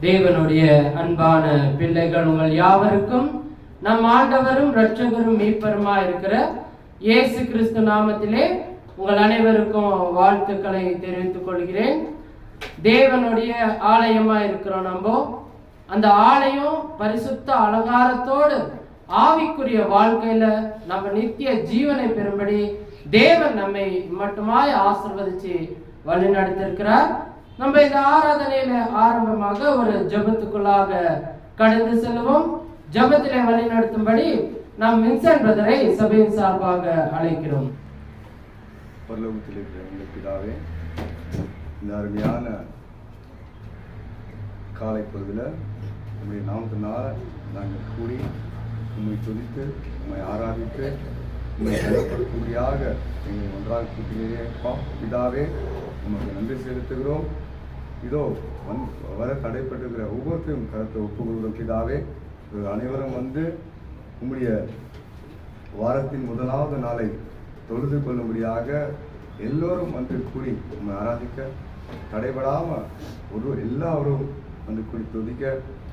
தேவனுடைய அன்பான பிள்ளைகள் உங்கள் யாவருக்கும் நம் ஆண்டவரும் இரட்சகரும் மீட்பருமாய் இருக்கிற இயேசு கிறிஸ்து நாமத்திலே உங்கள் அனைவருக்கும் வாழ்த்துக்களை தெரிவித்துக் கொள்கிறேன். தேவனுடைய ஆலயமா இருக்கிறோம். அந்த ஆலயம் பரிசுத்த அலங்காரத்தோடு ஆவிக்குரிய வாழ்க்கையில நம்ம நித்திய ஜீவனை பெறும்படி தேவன் நம்மை மட்டுமாய் ஆசீர்வதிச்சு வழி நடத்திருக்கிறார். நம்ம இந்த ஆராதனையில ஆரம்பமாக ஒரு ஜெபத்துக்குள்ளாக கடந்து செல்வோம். ஜெபத்திலே வழி நடத்தும்படி நாம் வின்சென்ட் பிரதரை சபையின் சார்பாக அழைக்கிறோம். பரலோகத்தில் இருக்கிற எங்கள் பிதாவே, இந்த அருமையான காலை பொழுதுல உங்களுடைய நாமத்தினால் நாங்கள் கூடி உண்மை துதித்து உண்மை ஆராதித்து உண்மை செயல்படுத்தும்படியாக எங்களை ஒன்றாக கூட்டினே பிதாவே, உமக்கு நன்றி செலுத்துகிறோம். இதோ வர தடைப்பட்டிருக்கிற ஒவ்வொருத்தையும் கருத்தை ஒப்புக்கொள்கிறோம் பிதாவே. அனைவரும் உம்முடைய வாரத்தின் முதலாவது நாளை தொழுது கொள்ளும்படியாக எல்லோரும் கூடி உண்மை ஆராதிக்க தடைபடாம எல்லாரும் கூடி துதிக்க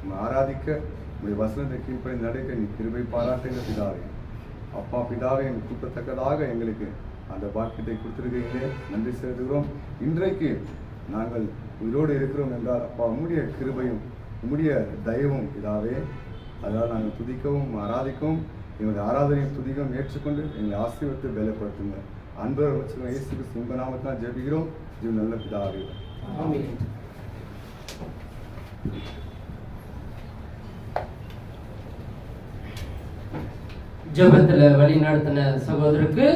உண்மை ஆராதிக்க உங்களுடைய வசனத்தை கீழ்ப்படி நடக்க நீ கிருபை பாராட்டுங்க பிதாவே. அப்பா பிதாவே, எங்கள் கூட்டத்தக்கதாக எங்களுக்கு அந்த பாக்கியத்தை கொடுத்திருக்கீங்களே, நன்றி செலுத்துகிறோம். இன்றைக்கு நாங்கள் உயிரோடு இருக்கிறோம் என்றால் அப்பா உம்முடைய கிருபையும் உம்முடைய தயவும் பிதாவே. அதனால் நாங்கள் துதிக்கவும் ஆராதிக்கவும் எங்களுடைய ஆராதனையை துதிக்கவும் ஏற்றுக்கொண்டு எங்களை ஆசீர்வதித்து பலப்படுத்துங்க. அன்பர் வச்சுக்கோங்க. இயேசு கிறிஸ்து நாமத்தினால் ஜெபிக்கிறோம் ஜீவ நல்ல பிதாவே. ஜெபத்துல வழி நடத்தின சகோதரருக்கு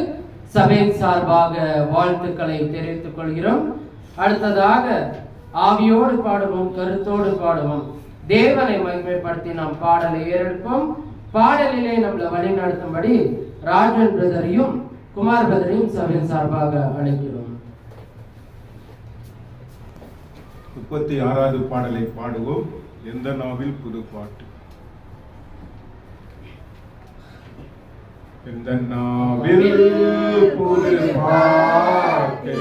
சபையின் சார்பாக வாழ்த்துக்களை தெரிவித்துக் கொள்கிறோம். அடுத்ததாக ஆவியோடு பாடுவோம், கருத்தோடு பாடுவோம், தேவனை மகிமைப்படுத்தி நாம் பாடலை ஏறெடுப்போம். பாடலிலே நம்மளை வழி நடத்தும்படி ராஜன் பிரதரையும் குமார் பிரதரையும் சபையின் சார்பாக அழைக்கிறோம். 36வது பாடலை பாடுவோம். எந்த நாவில் புது பாட்டு. எந்த நாவில் புது பாட்டு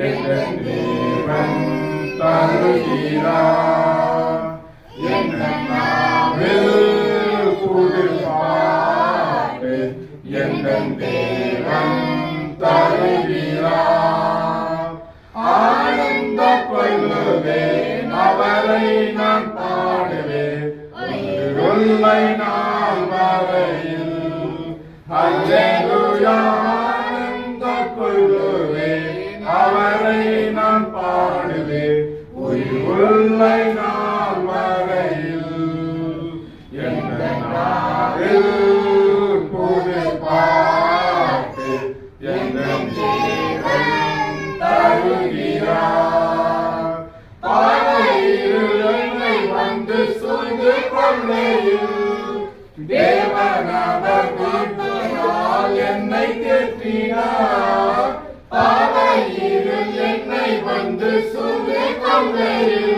என் தேவன் தருகிறார். எந்த நாவில் புது பாட்டு என் தேவன் தருகிறார். ஆனந்த கொள்ளுவேன் அவரை நான் பாடுவேன் உண்மை நாள் வரையில். அல்லேலூயா, ஆனந்த கொள்ளுவேன் அவரை நான் பாடுவேன் உண்மை நாள் வரையில். எந்த நாவில் புது பாட்டு என் தேவன் தருகிறார். பாதையில் என்னை சூழ்ந்து கொள்ளையில் தேவனவர் வீட்டினால் என்னை தேற்றினார். பாதையில் என்னை சூழ்ந்து கொள்ளையில்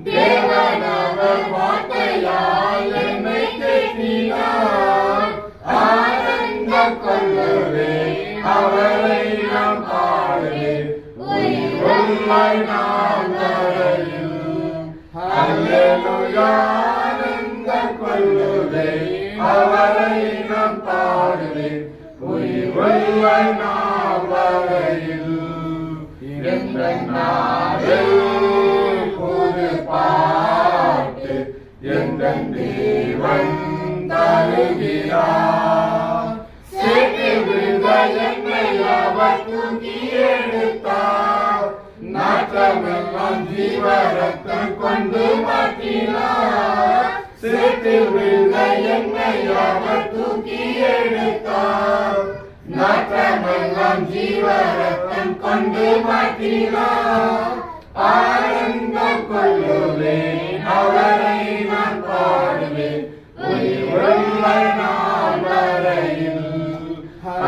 தேவனவர் வார்த்தையால் என்னை தேற்றினார். ஆனந்த கொள்ளுவேன் அவரை நான் பாடுவேன் உண்மை நாள் வரையில். அல்லேலூயா, ஆனந்த கொள்ளுவேன் அவரை நான் பாடுவேன் உண்மை நாள் வரையில். எந்த நாவில் புது பாட்டு என் தேவன் தருகிறார். சேற்றில் விழுந்த என்னை அவர் தூக்கி எடுத்தார். நாற்றமெல்லாம் ஜீவரத்தம் கொண்டு மாற்றினார். சேற்றில் விழுந்த என்னை அவர் தூக்கி எடுத்தார். நாற்றமெல்லாம் ஜீவரத்தம் கொண்டு மாற்றினார். ஆனந்த கொள்ளுவேன் அவரை நான் பாடுவேன் உண்மை நாள் வரையில்.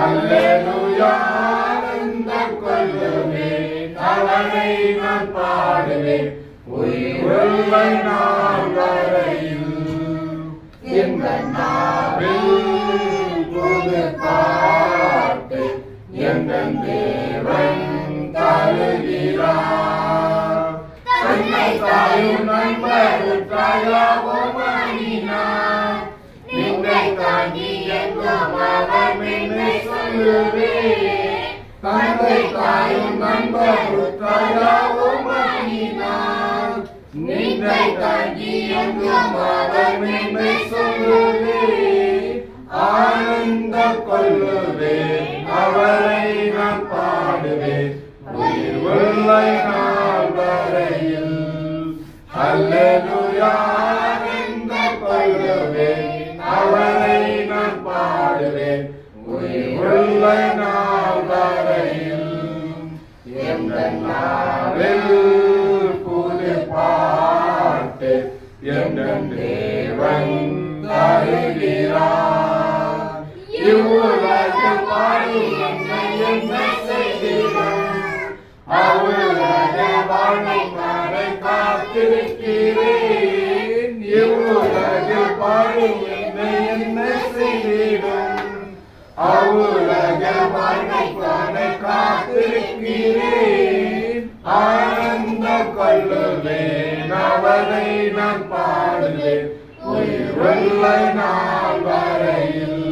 அல்லேலூயா, ஆனந்த கொள்ளுவேன் அவரை நான் பாடுவேன் உண்மை நாள் வரையில். எந்த நாவில் புது பாட்டு என் தேவன் தருகிறார். தாயும் நண்பருற்றாயாவும் அணினார். நிந்தை தாங்கி எங்கும் அவர் மென்மை சொல்லுவே. தந்தை தாயும் நண்பருற்றாயாவும் அணினார். நிந்தை தாங்கி எங்கும் அவர் மென்மை சொல்லுவே. ஆனந்த கொள்ளுவேன் அவரை நான் பாடுவேன் உயிர் உள்ள நாள் வரையில். அல்லேலூயா ஆனந்த கொள்ளுவேன் அவரை நான் பாடுவேன் உயிர் உள்ள நாள் வரையில். எந்த நாளில் புது பாட்டு எந்த தேவன் தருகிறார். இவ்வுலக பாடி என்ன செய்கிறோம். அவ்வுலக வாழ்க்கைக்காரை காத்திருக்கிறேன். இவ்வுலக பாடி என்ன செய்கிறோம். அவ்வுலக வாழ்க்கைக்காரை காத்திருக்கிறேன். ஆனந்த கொள்ளுவேன் அவரை நான் பாடுவேன் உயிர் உள்ள நாள் வரையில்.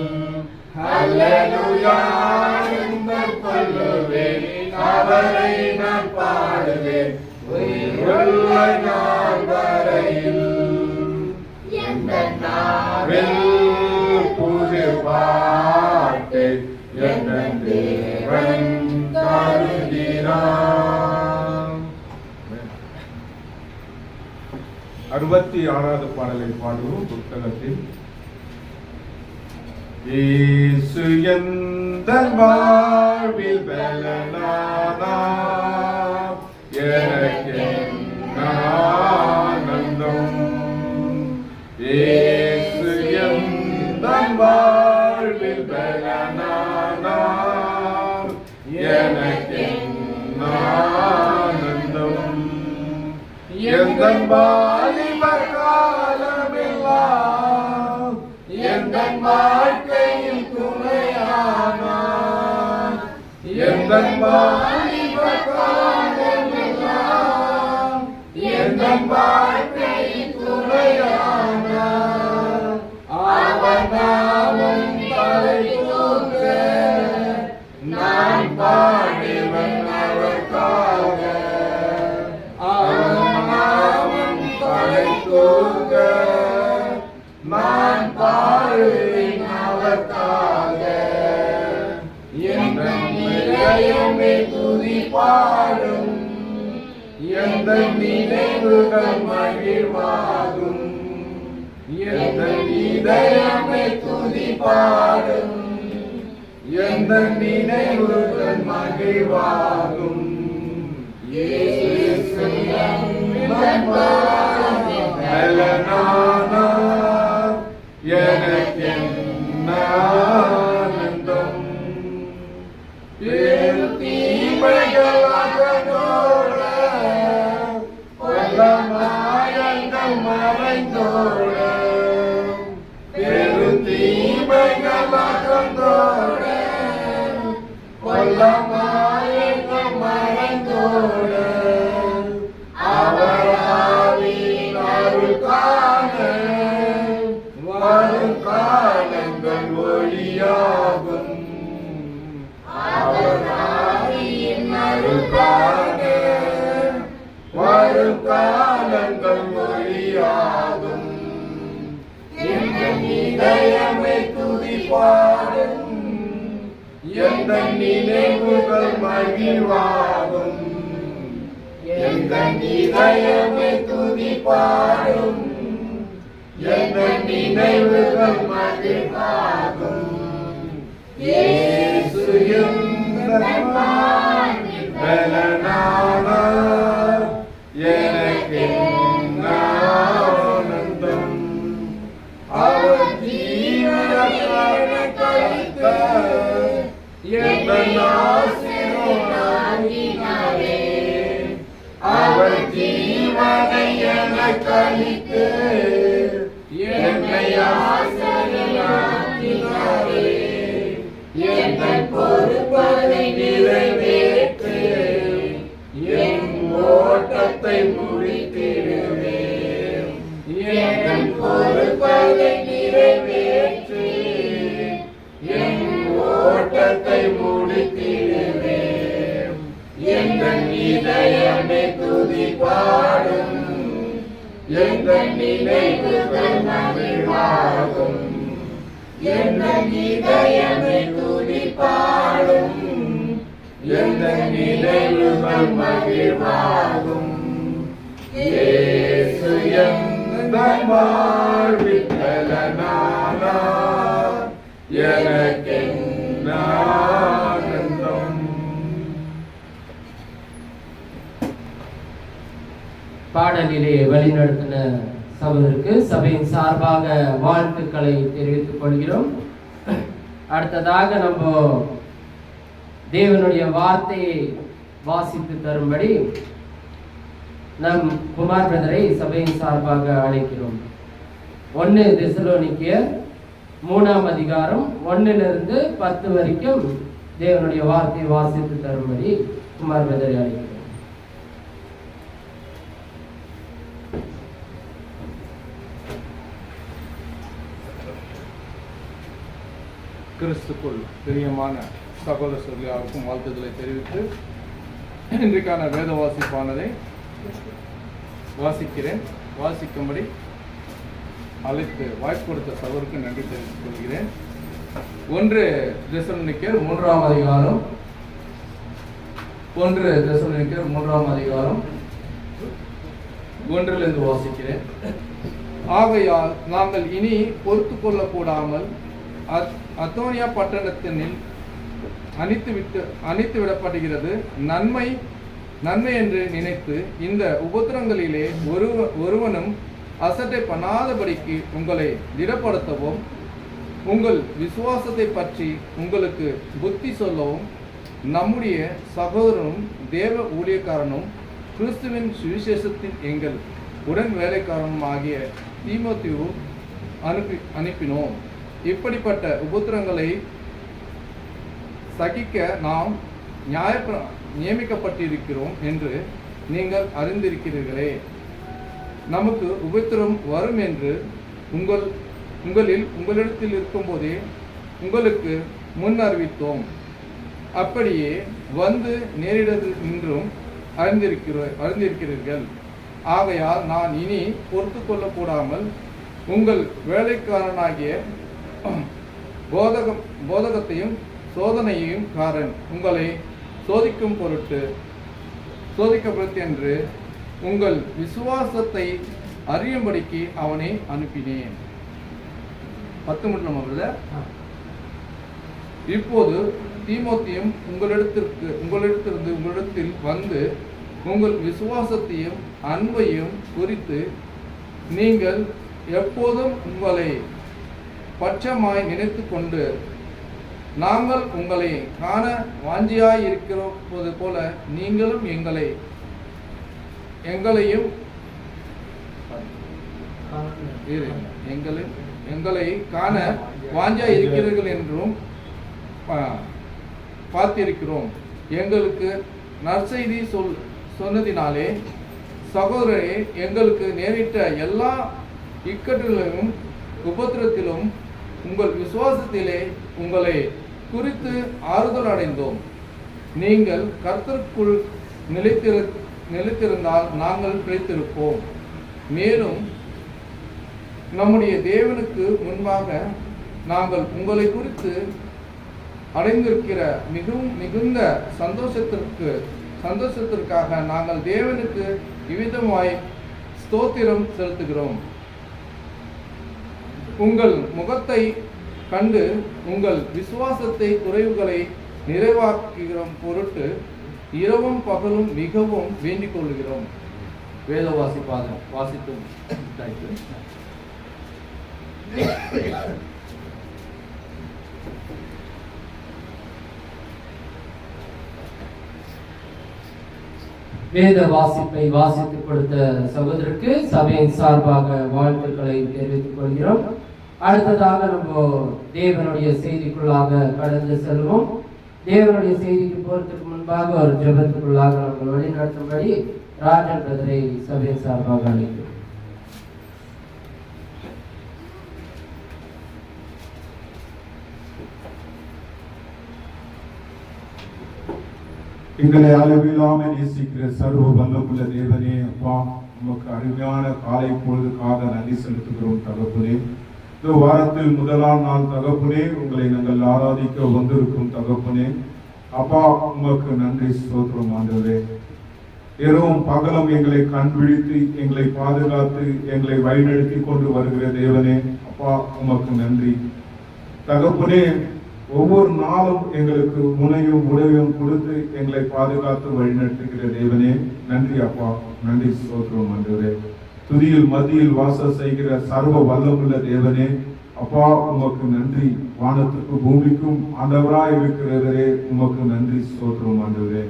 அல்லேலூயா ஆனந்த கொள்ளுவேன் அவரை நான் பாடுவேன் உயிர் உள்ள நாள் வரையில். எந்த நாவில் புது பாட்டு எந்த தேவன் தருகிறார். 66வது பாடலை பாடுவோம். புத்தகத்தில் இயேசு எந்தன் வாழ்வில் பலனானார். எனக்கென்ன ஆனந்தம். இயேசு எந்தன் வாழ்வில் பலனானார். எனக்கென்ன ஆனந்தம். எந்தன் வாலிப காலமெல்லாம் எந்தன் வாழ்க்கையில் துணையானார். எந்தன் வாலிப காலமெல்லாம் எந்தன் வாழ்க்கையில் துணையானார். அவர் நாமம் தலைத்தூங்க நான் பாடுவேன் அவர்க்காக. அவர் நாமம் தலைத்தூங்க நான் பாடுவேன் அவர்க்காக. எந்த நிலையுமே துதி பாடும். எந்த நினைவுகள் மகிழ்வாகும். எந்த இதயமே துதி பாடும். எந்த நினைவுகள் மகிழ்வாகும். இயேசு பலனானார். எனக்கென்ன ஆனந்தம். பெரு தீமைகள் அகன்றோட கொல்ல மாயங்கள் மறைந்தோட. பெரு தீமைகள் அகன்றோட கொல்ல மாயங்கள் மறைந்தோட. அவர் ஆவியின் அருள்காண வரும் காலங்கள் ஒளியாகும். அவர் ஆவியின் அருள்காண வரும் காலங்கள் ஒளியாகும். எந்த இதயமே துதி பாடும். எந்த நினைவுகள் மகிழ்வாகும். எந்த இதயமே துதி பாடும். எந்த நினைவுகள் மகிழ்வாகும். இயேசு எந்தன் வாழ்வில் பலனானார். எனக்கென்ன ஆனந்தம். அவர் ஜீவனை கழித்த எந்தன் ஆசீர்வாதத்தினாலே. அவர் ஜீவனை எனக் கழித்து என்னை ஆசீர்வதித்தாரே. எந்தன் பொறுப்பை நிறைவேற்று என் ஓட்டத்தை முடித்தே. இதயமே துதி பாடும் எங்கள் நினைவுகள் மகிழ்வாகும் எங்கள் இதயமே துதி பாடும் எங்கள் நினைவுகள் மகிழ்வாகும் இயேசு எங்கள் வாழ்வில் பலனானார் எனக்கென்ன ஆனந்தம். பாடலிலே வழிநடத்தின சகோதரருக்கு சபையின் சார்பாக வாழ்த்துக்களை தெரிவித்துக் கொள்கிறோம். அடுத்ததாக நம்ம தேவனுடைய வார்த்தையை வாசித்து தரும்படி நம் குமார் பிரதரை சபையின் சார்பாக அழைக்கிறோம். 1 தெசலோனிக்கேயர் 3ஆம் அதிகாரம் 1 - 10 வரைக்கும் தேவனுடைய வார்த்தையை வாசித்து தரும்படி குமார் பிரதரை அழைக்கிறோம். கிறிஸ்துக்குள் பிரியமான சகோதர சகோதரியாருக்கும் வாழ்த்துக்களை தெரிவித்து இன்றைக்கான வேத வாசிப்பானதை வாசிக்கும்படி அழைத்து வாய்ப்பு கொடுத்த சகோதரருக்கு நன்றி தெரிவித்துக் கொள்கிறேன். 1 தெசலோனிக்கேயர் 3ஆம் அதிகாரம் 1 வாசிக்கிறேன். ஆகையால் நாங்கள் இனி பொறுத்து கொள்ளக்கூடாமல் அத்தோனியா பட்டணத்தினில் அணித்து விடப்படுகிறது நன்மை என்று நினைத்து இந்த உபத்திரங்களிலே ஒருவனும் அசட்டை பண்ணாதபடிக்கு உங்களை திடப்படுத்தவும் உங்கள் விசுவாசத்தை பற்றி உங்களுக்கு புத்தி சொல்லவும் நம்முடைய சகோதரனும் தேவ ஊழியக்காரனும் கிறிஸ்துவின் சுவிசேஷத்தின் எங்கள் உடன் வேலைக்காரனும் ஆகிய தீமோத்தேயுவை அனுப்பினோம். இப்படிப்பட்ட உபத்திரங்களை சகிக்க நாம் நியமிக்கப்பட்டிருக்கிறோம் என்று நீங்கள் அறிந்திருக்கிறீர்களே. நமக்கு உபத்திரம் வரும் என்று உங்களிடத்தில் இருக்கும்போதே உங்களுக்கு முன் அறிவித்தோம். அப்படியே வந்து நேரிடது என்றும் அறிந்திருக்கிறீர்கள். ஆகையால் நான் இனி பொறுத்து கொள்ளக்கூடாமல் உங்கள் வேலைக்காரனாகிய போதகத்தையும் சோதனையையும் உங்களை சோதிக்கும் பொருட்டு என்று உங்கள் விசுவாசத்தை அறியும்படிக்கு அவனை அனுப்பினேன். 10 மட்டும் அவர்கள. இப்போது தீமோத்தேயும் உங்களிடத்தில் வந்து உங்கள் விசுவாசத்தையும் அன்பையும் குறித்து நீங்கள் எப்போதும் உங்களை பட்சமாய் நினைத்து கொண்டு நாங்கள் உங்களை காண வாஞ்சியாய் இருக்கிறது போல நீங்களும் எங்களை காண வாஞ்சியாய் இருக்கிறீர்கள் என்றும் பார்த்திருக்கிறோம். எங்களுக்கு நற்செய்தி சொன்னதினாலே சகோதரரே, எங்களுக்கு நேரிட்ட எல்லா இக்கட்டிலும் உபத்திரத்திலும் உங்கள் விசுவாசத்திலே உங்களை குறித்து ஆறுதல் அடைந்தோம். நீங்கள் கர்த்தருக்குள் நிலைத்திருந்தால் நாங்கள் பிழைத்திருப்போம். மேலும் நம்முடைய தேவனுக்கு முன்பாக நாங்கள் உங்களை குறித்து அடைந்திருக்கிற மிகுந்த சந்தோஷத்திற்காக நாங்கள் தேவனுக்கு இவ்விதமாய் ஸ்தோத்திரம் செலுத்துகிறோம். உங்கள் முகத்தை கண்டு உங்கள் விசுவாசத்தை குறைவுகளை நிறைவாக்குகிற பொருட்டு இரவும் பகலும் மிகவும் வேண்டிக் கொள்கிறோம். வேத வாசித்தும் வேத வாசிப்பை வாசித்துக் கொடுத்த சகோதரருக்கு சபையின் சார்பாக வாழ்த்துக்களை தெரிவித்துக் கொள்கிறோம். அடுத்ததாக நம்ம தேவனுடைய செய்திக்குள்ளாக கடந்து செல்வோம். தேவனுடைய செய்திக்கு போறதுக்கு முன்பாக ஒரு ஜெபத்துக்குள்ளாக நம்ம வழிநடத்தும்படி ராஜன் பிரதரை சபையின் சார்பாக அழைக்கிறோம். எங்களை அளவில்லாமல் நேசிக்கிற சர்வ வல்லமுள்ள தேவனே, அப்பா உமக்கு அருமையான காலை பொழுதுக்காக நன்றி செலுத்துகிறோம் தகப்பனே. இந்த வாரத்தில் முதலாம் நாள் தகப்பனே, உங்களை நாங்கள் ஆராதிக்க வந்திருக்கும் தகப்பனே, அப்பா உமக்கு நன்றி ஸ்தோத்திரம் ஆண்டவரே. இரவும் பகலும் எங்களை கண் விழித்து எங்களை பாதுகாத்து எங்களை வழிநடத்தி கொண்டு வருகிற தேவனே, அப்பா உமக்கு நன்றி தகப்பனே. ஒவ்வொரு நாளும் எங்களுக்கு முனையும் உதவியும் கொடுத்து எங்களை பாதுகாத்து வழிநடத்துகிற தேவனே, நன்றி அப்பா, நன்றி ஸ்தோத்திரம் ஆண்டவரே. துதியில் மத்தியில் வாசம் செய்கிற சர்வ வல்லமுள்ள தேவனே, அப்பா உமக்கு நன்றி. வானத்துக்கு பூமிக்கும் ஆண்டவராய் இருக்கிறவரே, உமக்கு நன்றி ஸ்தோத்திரம் ஆண்டவரே.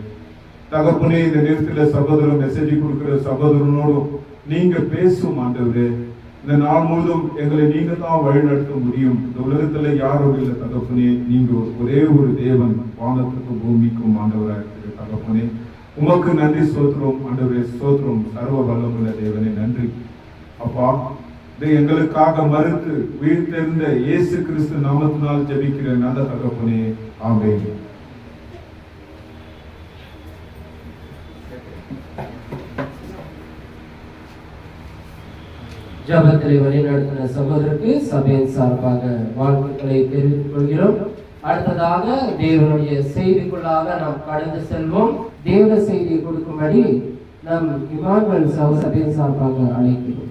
தகப்பனே, இந்த நேரத்தில் சகோதரன் மெசேஜ் கொடுக்கிற சகோதரனோடும் நீங்க பேசும் ஆண்டவரே. இந்த நாள் முழுதும் எங்களை நீங்க தான் வழிநடத்த முடியும். இந்த உலகத்துல யாரும் இல்லை தகப்பனே, நீங்க ஒரே ஒரு தேவன், வானத்துக்கும் பூமிக்கும் ஆண்டவராக இருக்கிற தகப்பனே, உமக்கு நன்றி ஸ்தோத்திரம் ஆண்டவரே. ஸ்தோத்திரம் சர்வ வல்லமுள்ள தேவனே, நன்றி அப்பா. இதை எங்களுக்காக மறுத்து வீழ்த்தெழுந்த இயேசு கிறிஸ்து நாமத்தினால் ஜெபிக்கிற நல்ல தகப்பனே, ஆமென். ஜபத்திலே வழிநடத்தின சகோதரருக்கு சபையின் சார்பாக வாழ்த்துக்களை தெரிவித்துக் கொள்கிறோம். அடுத்ததாக தேவனுடைய செய்திக்குள்ளாக நாம் கடந்து செல்வோம். தேவ செய்தியை கொடுக்கும்படி நம் இமானுவேல் சபையின் சார்பாக அழைக்கிறோம்.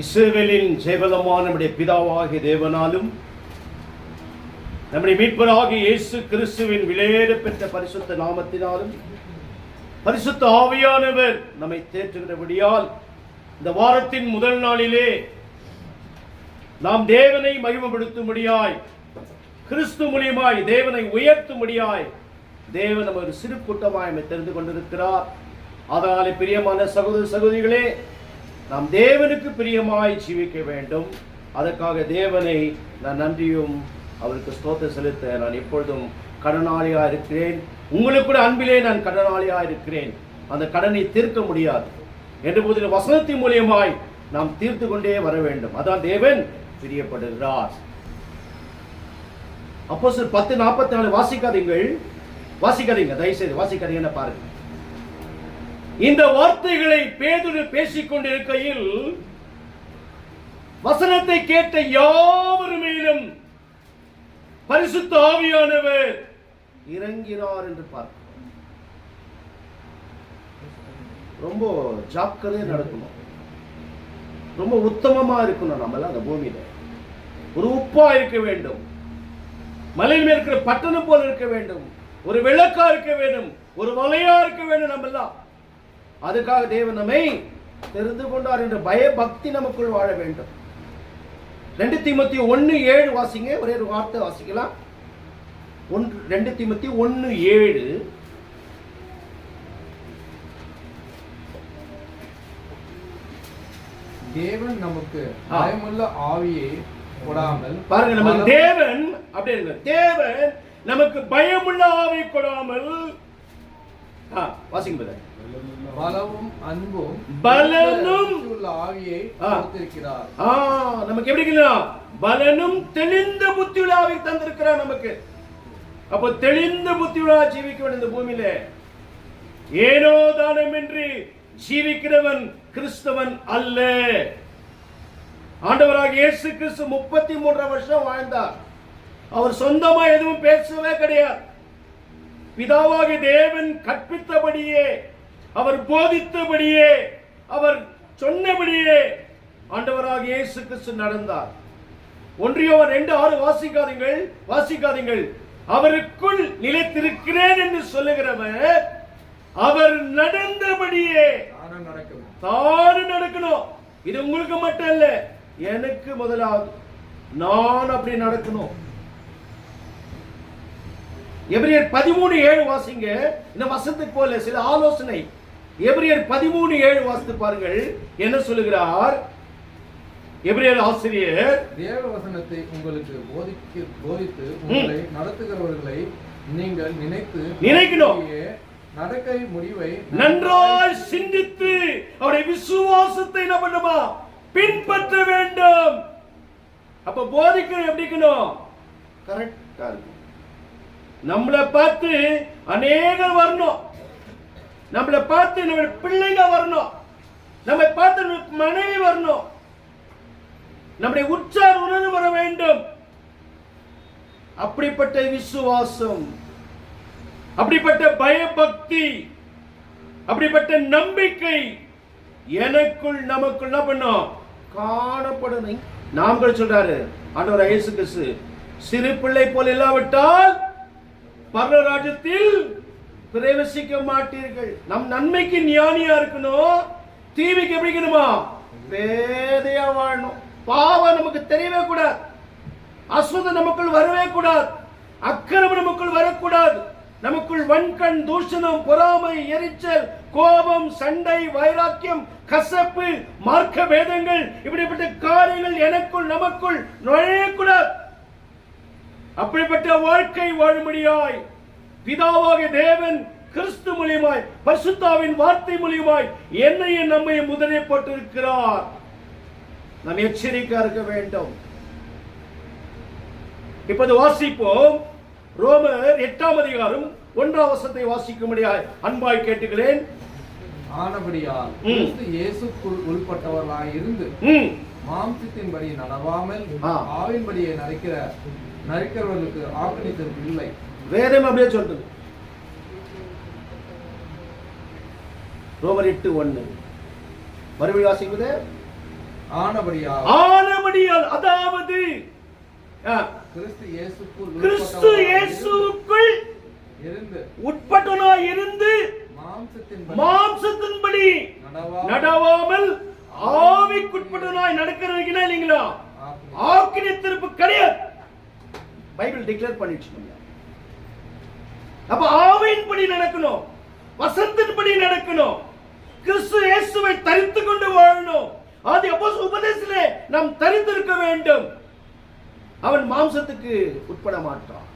இஸ்ரவேலின் ஜெயபலமான நம்முடைய பிதாவாகிய தேவனாலும் நம்முடைய மீட்பராகிய இயேசு கிறிஸ்துவின் விலையேற பெற்ற பரிசுத்த நாமத்தினாலும் பரிசுத்த ஆவியானவர் நம்மை தேற்றுகிறபடியால் இந்த வாரத்தின் முதல் நாளிலே நாம் தேவனை மகிமைப்படுத்தும்படியாய், கிறிஸ்து மூலியமாய் தேவனை உயர்த்தும்படியாய் தேவன் நம்ம ஒரு சிறு கூட்டமாய் நம்மை தெரிந்து கொண்டிருக்கிறார். அதனாலே பிரியமான சகோதர சகோதரிகளே, நாம் தேவனுக்கு பிரியமாய் ஜீவிக்க வேண்டும். அதற்காக தேவனை நான் நன்றியும் அவருக்கு ஸ்தோத்திரம் செலுத்த நான் எப்பொழுதும் கடனாளியா இருக்கிறேன். உங்களுக்கு கூட அன்பிலே நான் கடனாளியா இருக்கிறேன். அந்த கடனை தீர்க்க முடியாது என்ற போது வசனத்தின் மூலியமாய் நாம் தீர்த்து கொண்டே வர வேண்டும். அதான் தேவன் பிரியப்படுகிறார். அப்போஸ்தலர் 10:44 வாசிக்காதீங்க, தயவுசெய்து வாசிக்காதீங்கன்னு பாருங்க. இந்த வார்த்தைகளை பேதுரு பேசிக் கொண்டிருக்கையில் வசனத்தை கேட்ட யாவர் மேலும் பரிசுத்த ஆவியானவர் இறங்கினார் என்று பார்க்கிறோம். ரொம்ப ஜாக்கிரதையா நடக்கணும், ரொம்ப உத்தமமா இருக்கணும். நம்மள அந்த பூமியில ஒரு உப்பா இருக்க வேண்டும், மலையில் மேல் இருக்கிற பட்டணம் போல இருக்க வேண்டும், ஒரு விளக்கா இருக்க வேண்டும், ஒரு மலையா இருக்க வேண்டும். நம்ம எல்லாம் அதுக்காக தேவன் நம்மை தெரிந்து கொண்டார் என்ற பயபக்தி நமக்குள் வாழ வேண்டும். 2 தீமோத்தேயு 1:7 வாசிங்க. ஒரே ஒரு வார்த்தை வாசிக்கலாம். 2 தீமோத்தேயு 1:7. தேவன் நமக்கு பயமுள்ள ஆவியை கொடாமல், பாருங்க, நமக்கு தேவன் அப்படி இருக்கு. தேவன் நமக்கு பயமுள்ள ஆவியை கொடாமல், வாசிங்க பிரதர், பலமும் அன்பும் பலனும் உள்ள ஆவியை கொடுத்திருக்கிறார். நமக்கு எப்படி இருக்கிறார்? பலனும் தெளிந்த புத்தியுள்ள ஆவியை தந்திருக்கிறார் நமக்கு. அப்ப தெளிந்த புத்தியுள்ள ஜீவிக்க வேண்டும் இந்த பூமியில. ஏனோ தானமின்றி ஜீவிக்கிறவன் கிறிஸ்தவன் அல்ல. ஆண்டவராக இயேசு கிறிஸ்து 33 வருஷம் வாழ்ந்தார். அவர் சொந்தமா எதுவும் பேசவே கிடையாது. பிதாவாகிய தேவன் கற்பித்தபடியே, அவர் போதித்தபடியே, அவர் சொன்னபடியே ஆண்டவராக இயேசு கிறிஸ்து நடந்தார். 1 யோவான் 2:6 வாசிக்காதீங்கள். அவருக்குள் நிலைத்திருக்கிறேன் என்று சொல்லுகிறவர் அவர் நடந்தபடியே தானும் நடக்கணும். இது உங்களுக்கு மட்டும் இல்ல, எனக்கு முதலாவது நான் அப்படி நடக்கணும். எபிரியர் 13:7 வாசிங்க. இந்த வசனத்துக்கு போல சில ஆலோசனை. எபிரியர் 13:7 வாசித்து பாருங்கள் என்ன சொல்லுகிறார் எபிரியர் ஆசிரியர். தேவ வசனத்தை உங்களுக்கு போதித்து உங்களை நடத்துகிறவர்களை நீங்கள் நினைக்கணும். நடக்கை முடிவை நன்றாய் சிந்தித்து அவருடைய விசுவாசத்தை என்ன பண்ணுமா பின்பற்ற வேண்டும். அப்ப போதிக்க எப்படி இருக்கணும்? கரெக்டா இருக்கும். நம்மளை பார்த்து அநேகர் வரணும், நம்மளை பார்த்து நம்ம பிள்ளைங்க வரணும், நம்மை பார்த்து மனைவி வரணும், நம்முடைய உற்றார் உணர்வு வர வேண்டும். அப்படிப்பட்ட விசுவாசம், அப்படிப்பட்ட பயபக்தி, அப்படிப்பட்ட நம்பிக்கை எனக்குள் நமக்குள் என்ன பண்ணும்? காணப்படணும். நாங்கள் சொல்றாரு ஆண்டவர் இயேசு கிறிஸ்து, சிறு பிள்ளை போல் இல்லாவிட்டால் பரலோக ராஜ்யத்தில் பிரவேசிக்க மாட்டீர்கள். நம் நன்மைக்கு ஞானியா இருக்கணும், தீமைக்கு எப்படி இருக்கணுமா? பேதையா வாழணும். பாவம் நமக்கு தெரியவே கூடாது, அசுத்தம் நமக்குள் வரவே கூடாது, அக்கிரமம் நமக்குள் வரக்கூடாது. நமக்குள் வன்கண், தூஷணம், பொறாமை, எரிச்சல், கோபம், சண்டை, வைராக்கியம், கசப்பு, மார்க்க வேதங்கள், இப்படிப்பட்ட காரியங்கள் எனக்குள் நமக்குள் நுழையக்கூடாது. அப்படிப்பட்ட வாழ்க்கை வாழும்படியாய் பிதாவாகிய தேவன் கிறிஸ்து மூலியமாய் பரிசுத்தாவின் வார்த்தை மூலியமாய் என்னையும் நம்மை முதலே போட்டிருக்கிறார். நாம் எச்சரிக்கையா இருக்க வேண்டும். இப்போது வாசிப்போம். ரோமர் 8ஆம் அதிகாரம் 1ஆம் வசனத்தை வாசிக்கும்படியாய் அன்பாய் கேட்டுக்கிறேன். ஆனபடியால் கிறிஸ்து இயேசுக்குள் உள்பட்டவர்களாய் இருந்து மாம்சத்தின்படி நடவாமல் ஆவின்படியே நரிக்கிறவர்களுக்கு ஆக்கினைத்தீர்ப்பு இல்லை. வேதம் அப்படியே சொல்றது. ரோமர் 8:1 மறுபடியும் வாசிக்குது. ஆனபடியால் அதாவது கிறிஸ்து இயேசுக்குள் உட்பட்டவனாய் இருந்து மாம்சத்தின்படி நடவாமல் ஆவிக்குட்பட்டவனாய் நடக்கிறீங்களா இல்லைங்களா? ஆக்கினைத்தீர்ப்பு கிடையாது. பைபிள் டிக்ளேர் பண்ணிடுச்சு. அப்ப ஆவியின்படி நடக்கணும், வசனத்தின்படி நடக்கணும், கிறிஸ்து இயேசுவை தரித்துக் கொண்டு வாழணும். ஆதி அப்போஸ்தலர் உபதேசத்திலே நாம் தரித்திருக்க வேண்டும். அவன் மாம்சத்துக்கு உட்பட மாட்டான்.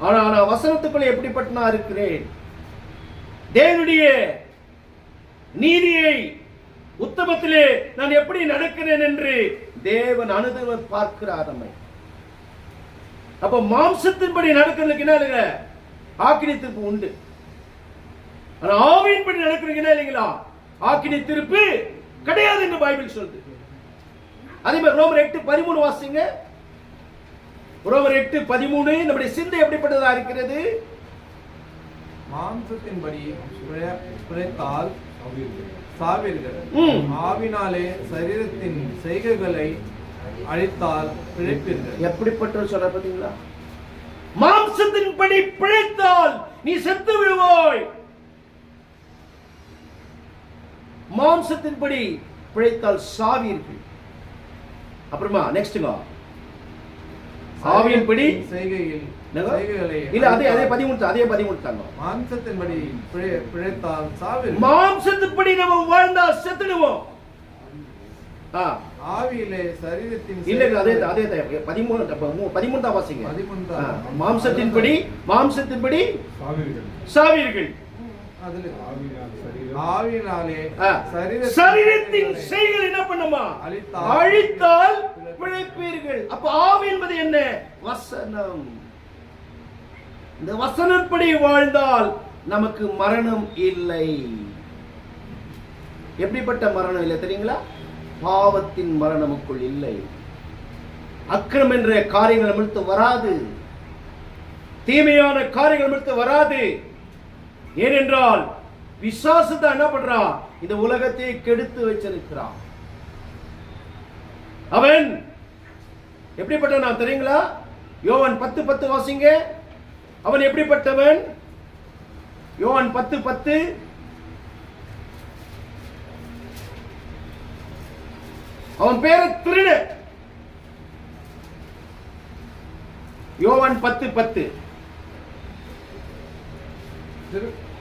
ஆனால் நான் வசனத்துக்குள்ள எப்படிப்பட்டனா இருக்கிறேன், தேவனுடைய நீதியை உத்தமத்திலே நான் எப்படி நடக்கிறேன் என்று தேவன் அனுதினம் பார்க்கிறார் நம்மை. அப்ப மாம்சத்தின்படி நடக்கிறதுக்கு என்ன இல்லைங்க? ஆக்கினை தீர்ப்பு உண்டு. ஆனா ஆவியின்படி நடக்கிறதுக்கு என்ன இல்லைங்களா? ஆக்கினை தீர்ப்பு கிடையாது என்று பைபிள் சொல்லுது. அதே மாதிரி ரோமர் 8:13 வாசிங்க. ரோமர் 8:13 நம்முடைய சிந்தை எப்படிப்பட்டதா இருக்கிறது? மாம்சத்தின்படி பிழைத்தால் சாவீர்கள், ஆவினாலே சரீரத்தின் செய்கைகளை அழித்தால் பிழைப்பீர்கள். எப்படிப்பட்ட சொல்ற பாத்தீங்களா? மாம்சத்தின்படி பிழைத்தால் நீ செத்து விடுவாய். மாம்சத்தின்படி பிழைத்தால் சாவீர்கள். அப்புறமா நெக்ஸ்ட்ங்க ஆவியின்படி செய்கைகளை இல்ல அதே 13 தாங்க. மாம்சத்தின்படி பிழைத்தால் சாவீர்கள். மாம்சத்தின்படி நம்ம வாழ்ந்தா செத்துடுவோம். ஆவியிலே சரீரத்தின் இல்ல அதே 13 தான் வாசிங்க. 13 மாம்சத்தின்படி சாவீர்கள். ஆவியினாலே சரீரத்தின் செய்கைகள் என்ன பண்ணுமா? அழித்தால் பிழைப்பீர்கள். அப்ப ஆவி என்பது என்ன? வசனம். இந்த வசனப்படி வாழ்ந்தால் நமக்கு மரணம் இல்லை. எப்படிப்பட்ட மரணம் இல்லை தெரியுங்களா? பாவத்தின் மரணம் நமக்குள் இல்லை. அக்கிரமம் என்ற காரியங்கள் நம்மளுக்கு வராது, தீமையான காரியங்கள் நம்மளுக்கு வராது. ஏனென்றால் பிசாசு என்ன பண்றான்? இந்த உலகத்தை கெடுத்து வச்சிருக்கிறான். அவன் எப்படிப்பட்டவன் தெரியுங்களா? யோவான் 10:10 வாசிங்க. அவன் எப்படிப்பட்டவன்? யோவான் 10:10 அவன் பேரு திருடன். யோவான் 10:10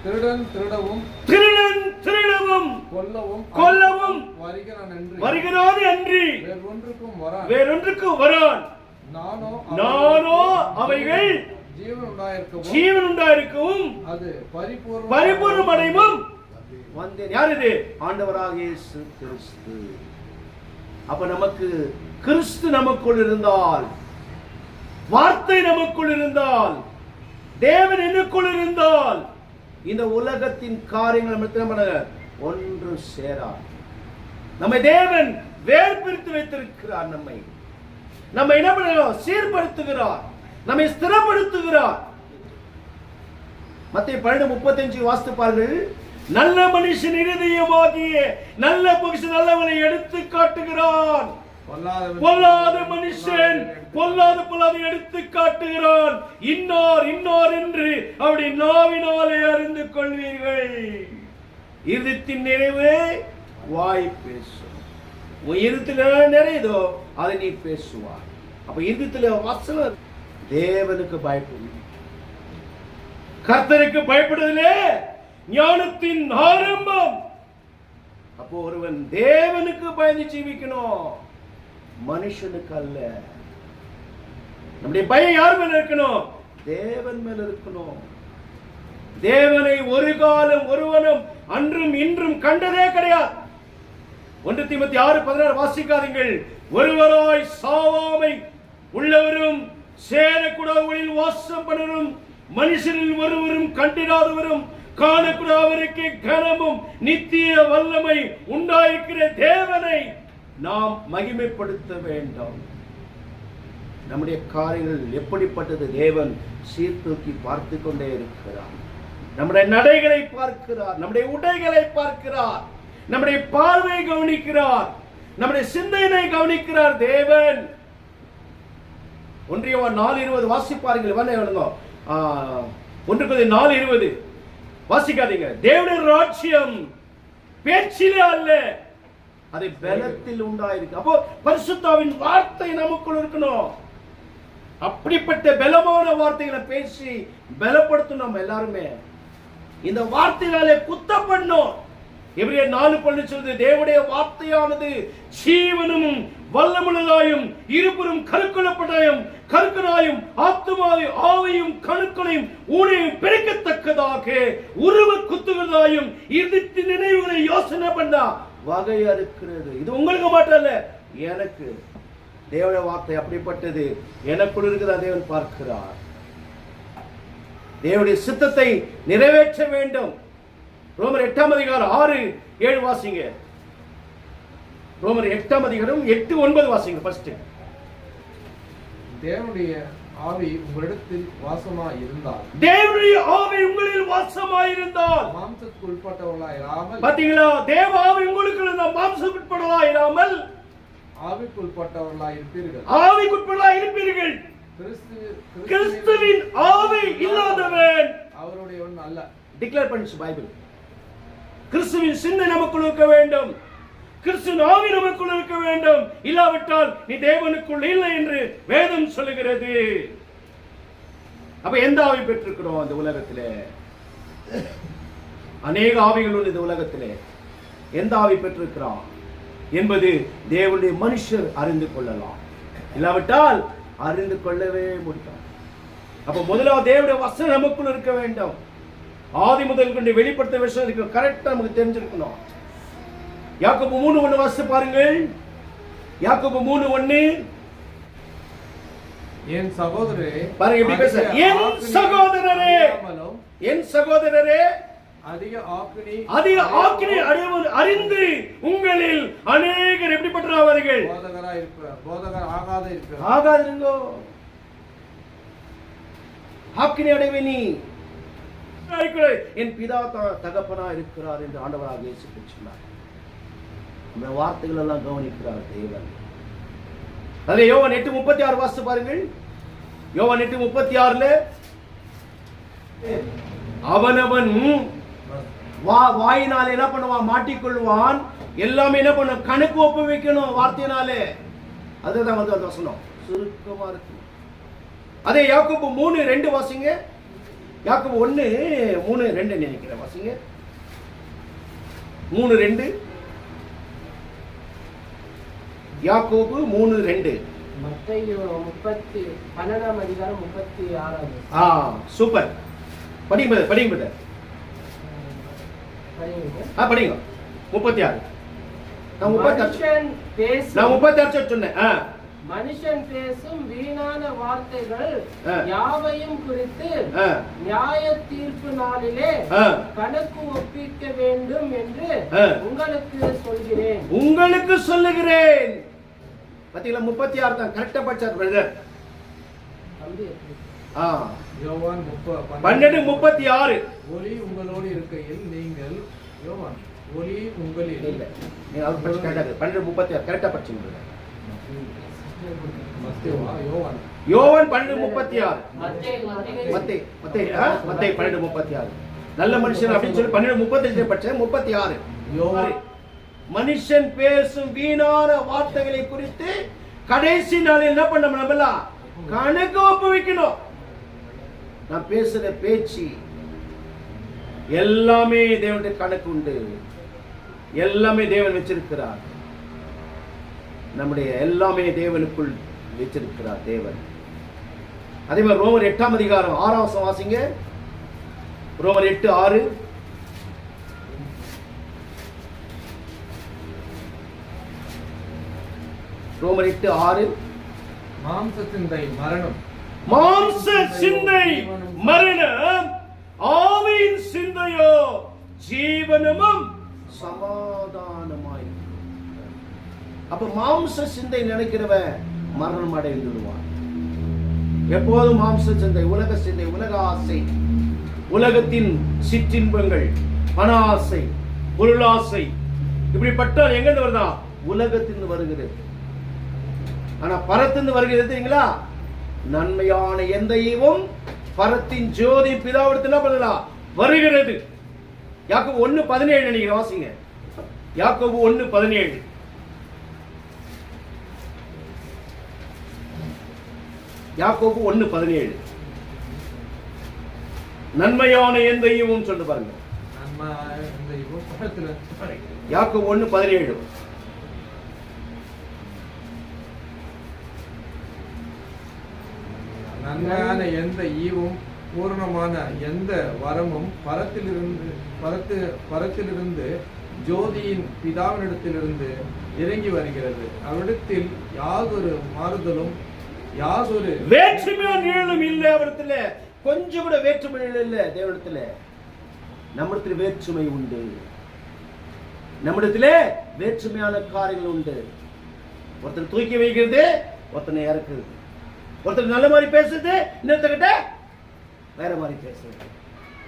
திருடன் திருடவும் கொல்லவும் வருகிறான் அன்றி வேறொன்றுக்கும் வரான். நானோ அவைகள் ஜீவன் உண்டாயிருக்கவும் அது பரிபூர்ணமடைவும் வந்தேன். யார் இது? ஆண்டவராகிய இயேசு கிறிஸ்து. அப்ப நமக்கு கிறிஸ்து நமக்குள் இருந்தால், வார்த்தை நமக்குள் இருந்தால், தேவன் எனக்குள் இருந்தால், இந்த உலகத்தின் காரியங்கள் நம்ம ஒன்று சேராது. நம்மை தேவன் வேர் பிரித்து வைத்திருக்கிறார். நம்மை என்ன பண்ணுகிறோம்? சீர்படுத்துகிறார், நம்மை ஸ்திரப்படுத்துகிறார். மத்தேயு 12:35 வாசித்து பாருங்கள். நல்ல மனுஷன் இருதயமாகிய நல்ல பொக்கிஷம் நல்லவனை எடுத்து காட்டுகிறான். பொல்லாத மனுஷன் பொல்லாத எடுத்து காட்டுகிறான். இன்னார் இன்னார் என்று அப்படி நாவினாலே அறிந்து கொள்வீர்கள். இருதயத்தின் நிறைவே வாய் பேசும். உன் இருதயத்துல நிறையதோ அதை நீ பேசுவாய். அப்ப இருதயத்துல வசனம். தேவனுக்கு பயப்படும், கர்த்தருக்கு பயப்படுவதிலே ஞானத்தின் ஆரம்பம். அப்போ ஒருவன் தேவனுக்கு பயந்து ஜீவிக்கணும், மனுஷனுக்கு அல்ல. நம்முடைய பயம் யார் மேல இருக்கணும்? தேவன் மேல இருக்கணும். தேவனை ஒரு காலம் ஒருவனும் அன்றும் இன்றும் கண்டதே கிடையாது. 1 தீமோத்தேயு 6:16 வாசிக்காதீங்கள். ஒருவராய் சாவாமை உள்ளவரும் சேரக்கூடாதவர்களில் வாசம் பண்ணரும் மனுஷனில் ஒருவரும் கண்டிராதவரும் காணக்கூடாதவருக்கு கனமும் நித்திய வல்லமை உண்டாயிருக்கிற தேவனை நாம் மகிமைப்படுத்த வேண்டும். நம்முடைய காரியங்கள் எப்படிப்பட்டது? தேவன் சீர்தூக்கி பார்த்து கொண்டே இருக்கிறார். நம்முடைய நடைகளை பார்க்கிறார், நம்முடைய உடைகளை பார்க்கிறார், நம்முடைய பார்வை கவனிக்கிறார், நம்முடைய சிந்தனை கவனிக்கிறார் தேவன். 1 யோவான் 4:20 வாசிப்பாருங்கள். 1 கொரிந்தியர் 4:20 வாசிக்காதீங்க. தேவனுடைய ராஜ்யம் பேச்சிலே அல்ல, அது பலத்தில் உண்டாயிருக்கு. அப்போ பரிசுத்தாவின் வார்த்தை நமக்குள் இருக்கணும். அப்படிப்பட்ட பலமான வார்த்தைகளை பேசி பலப்படுத்தணும். நம்ம எல்லாருமே இந்த வார்த்தைகளை குத்த பண்ணும். எபிரேயர் 4:12 சொல்லுது, தேவனுடைய வார்த்தையானது ஜீவனும் வல்லமுள்ளதாயும் இருபுறம் கருக்களாயும் ஆத்துமாவையும் ஆவையும் கணுக்களையும் ஊனையும் பிரிக்கத்தக்கதாக உருவ குத்துவதாயும் இருதயத்தின் நினைவுகளை யோசனை பண்ணா வகையா இருக்கிறது. இது உங்களுக்கு மட்டும் எனக்கு. தேவனுடைய வார்த்தை அப்படிப்பட்டது. எனக்குள் இருக்கிற தேவன் பார்க்கிறார். தேவனுடைய சித்தத்தை நிறைவேற்ற வேண்டும். ரோமர் 8:6-7 வாசிங்க. ரோமர் 8:8-9 வாசிங்க. ஃபர்ஸ்ட், தேவனுடைய ஆவி உங்களிடத்தில் வாசமாய் இருந்தால், தேவனுடைய ஆவி உங்களில் வாசமாய் இருந்தால், மாம்சத்துக்கு உட்பட்டவர்களாய் இராமல், பாத்தீங்களா? தேவ ஆவி உங்களுக்கு இருந்தால் மாம்சத்துக்கு உட்பட்டவர்களாய் இராமல் ஆவிக்கு உட்பட்டவர்களாய் இருப்பீர்கள். ஆவிக்கு உட்பட்டவர்களாய் இருப்பீர்கள். கிறிஸ்துவின் ஆவி இல்லாதவன் அவருடையவன் அல்ல. டிக்ளேர் பண்ணிச்சு பைபிள். கிறிஸ்துவின் சிந்தை நமக்குள் இருக்க வேண்டும், கிறிஸ்துவின் ஆவி நமக்குள் இருக்க வேண்டும். இல்லாவிட்டால் நீ தேவனுக்குள் இல்லை என்று வேதம் சொல்லுகிறது. அப்ப எந்த ஆவி பெற்றிருக்கிறோம்? இந்த உலகத்திலே அநேக ஆவிகள் உள்ள இந்த உலகத்திலே எந்த ஆவி பெற்றிருக்கிறான் என்பது தேவனுடைய மனுஷர் அறிந்து கொள்ளலாம், இல்லாவிட்டால் அறிந்து கொள்ளவே முடியாது. அப்ப முதலாவது தேவனுடைய வசனம் நமக்குள் இருக்க வேண்டும். ஆதி முதல் கொண்டு வெளிப்படுத்த விஷயம் இருக்கு, கரெக்டா நமக்கு தெரிஞ்சிருக்கணும். யாக்கோபு 3:1 வாசித்து பாருங்கள். யாக்கோபு 3:1. என் சகோதரரே, பாருங்க எப்படி பேச. என் சகோதரரே, என் சகோதரரே, அதிக ஆக்கினை அறிந்து உங்களில் அநேகர் எப்படிப்பட்டவர்கள் போதகர் ஆகாதிருங்கோ. ஆக்கினை அடைவே நீ என் பிதா தகப்பனா இருக்கிறார் என்று ஆண்டவராக இயேசு சொன்னார். இந்த வார்த்தைகள் எல்லாம் கவனிக்கிறார் தேவன். அதே யோவான் 8:36 வாசித்து பாருங்கள். யோவான் 8:36 அவனவன் வாயினால என்ன பண்ணுவான்? மாட்டிக்கொள்வான். எல்லாமே என்ன பண்ண? கணக்கு ஒப்பு வைக்கணும் வார்த்தையினாலே. அதுதான் வந்து அந்த வசனம் சுருக்கமா இருக்கு. அதே யாக்கோபு 3:2 வாசிங்க. யாக்கோபு 1:3-2 நினைக்கிறேன், வாசிங்க. 3:2. யாக்கோபு 3:2. மத்தேயு 12ஆம் அதிகாரம் 36. சூப்பர். படிங்க படிங்க. படிங்க 36. நான் 36 சொன்னேன். மனுஷன் பேசும் வீணான வார்த்தைகள் யாவையும் குறித்து நியாய தீர்ப்பு நாளிலே கணக்கு ஒப்பிக்க வேண்டும் என்று உங்களுக்கு சொல்லுகிறேன். பாத்தீங்களா? 36 தான் கரெக்டா படிச்சார் பிரதர். யோவான் 12:36. ஒளி உங்களோடு இருக்கையில் நீங்கள் யோவான் ஒளி உங்களில் இல்ல, நீங்க அது படிச்சு கேட்டாரு. 12:36 கரெக்டா படிச்சீங்க. யோவான் 12:36. மத்தேயு 12:36. நல்ல மனுஷன் அப்படின்னு சொல்லி 12:35 படிச்சேன். 36 யோவான். மனுஷன் பேசும் வீணான வார்த்தைகளை குறித்து கடைசி நாளில் என்ன பண்ண நம்மளா கணக்கு ஒப்புவிக்கணும். நான் பேசுற பேச்சு எல்லாமே தேவனுடைய கணக்கு உண்டு. எல்லாமே தேவன் வச்சிருக்கிறார். நம்முடைய எல்லாமே தேவனுக்குள் வச்சிருக்கிறார் தேவன். அதே மாதிரி ரோமர் 8ஆம் அதிகாரம் 6ஆம் வசனம் வாசிங்க. ரோமர் 8:6. ரோமர் 8:6. மாம்ச சிந்தை மரணம், மாம்ச சிந்தை மரணம், ஆவியின் சிந்தையோ ஜீவனமும் சமாதானமாய். அப்ப மாம்ச சிந்தை நினைக்கிறவன் மரணம் அடைந்து விடுவான். எப்போதும் மாம்ச சிந்தை, உலக சிந்தை, உலக ஆசை, உலகத்தின் சிற்றின்பங்கள், பண ஆசை, பொருளாசை, இப்படிப்பட்ட எங்க இருந்து வருதா? உலகத்திலிருந்து வருகிறது. ஆனா பரத்திலிருந்து வருகிறது தெரியுங்களா? நன்மையான எந்த ஈவும் பரத்தின் ஜோதி பிதாவிடத்தில் என்ன பண்ணலாம் வருகிறது. யாக்கோபு 1:17 நீங்க வாசிங்க. யாக்கோபு 1:17. யாக்கோபு 1:17. நன்மையான எந்த ஈவும் சொல்லு பாருங்க. யாக்கோபு 1:17. நன்மையான எந்த ஈவும் பூர்ணமான எந்த வரமும் பரத்திலிருந்து ஜோதியின் பிதாவினிடத்திலிருந்து இறங்கி வருகிறது. அவ்விடத்தில் யாதொரு மாறுதலும் யாதொரு வேற்றுமையும் இல்லை. அவரிடத்துல கொஞ்சம் கூட வேற்றுமை இல்லை. தேவனிடத்துல நம்மிடத்தில் வேற்றுமை உண்டு. நம்மிடத்துல வேற்றுமையான காரியங்கள் உண்டு. ஒருத்தர் தூக்கி வைக்கிறது, ஒருத்தனை இறக்குறது. ஒருத்தர் நல்ல மாதிரி பேசுறது, இன்னொருத்தர்கிட்ட வேற மாதிரி பேசுறது.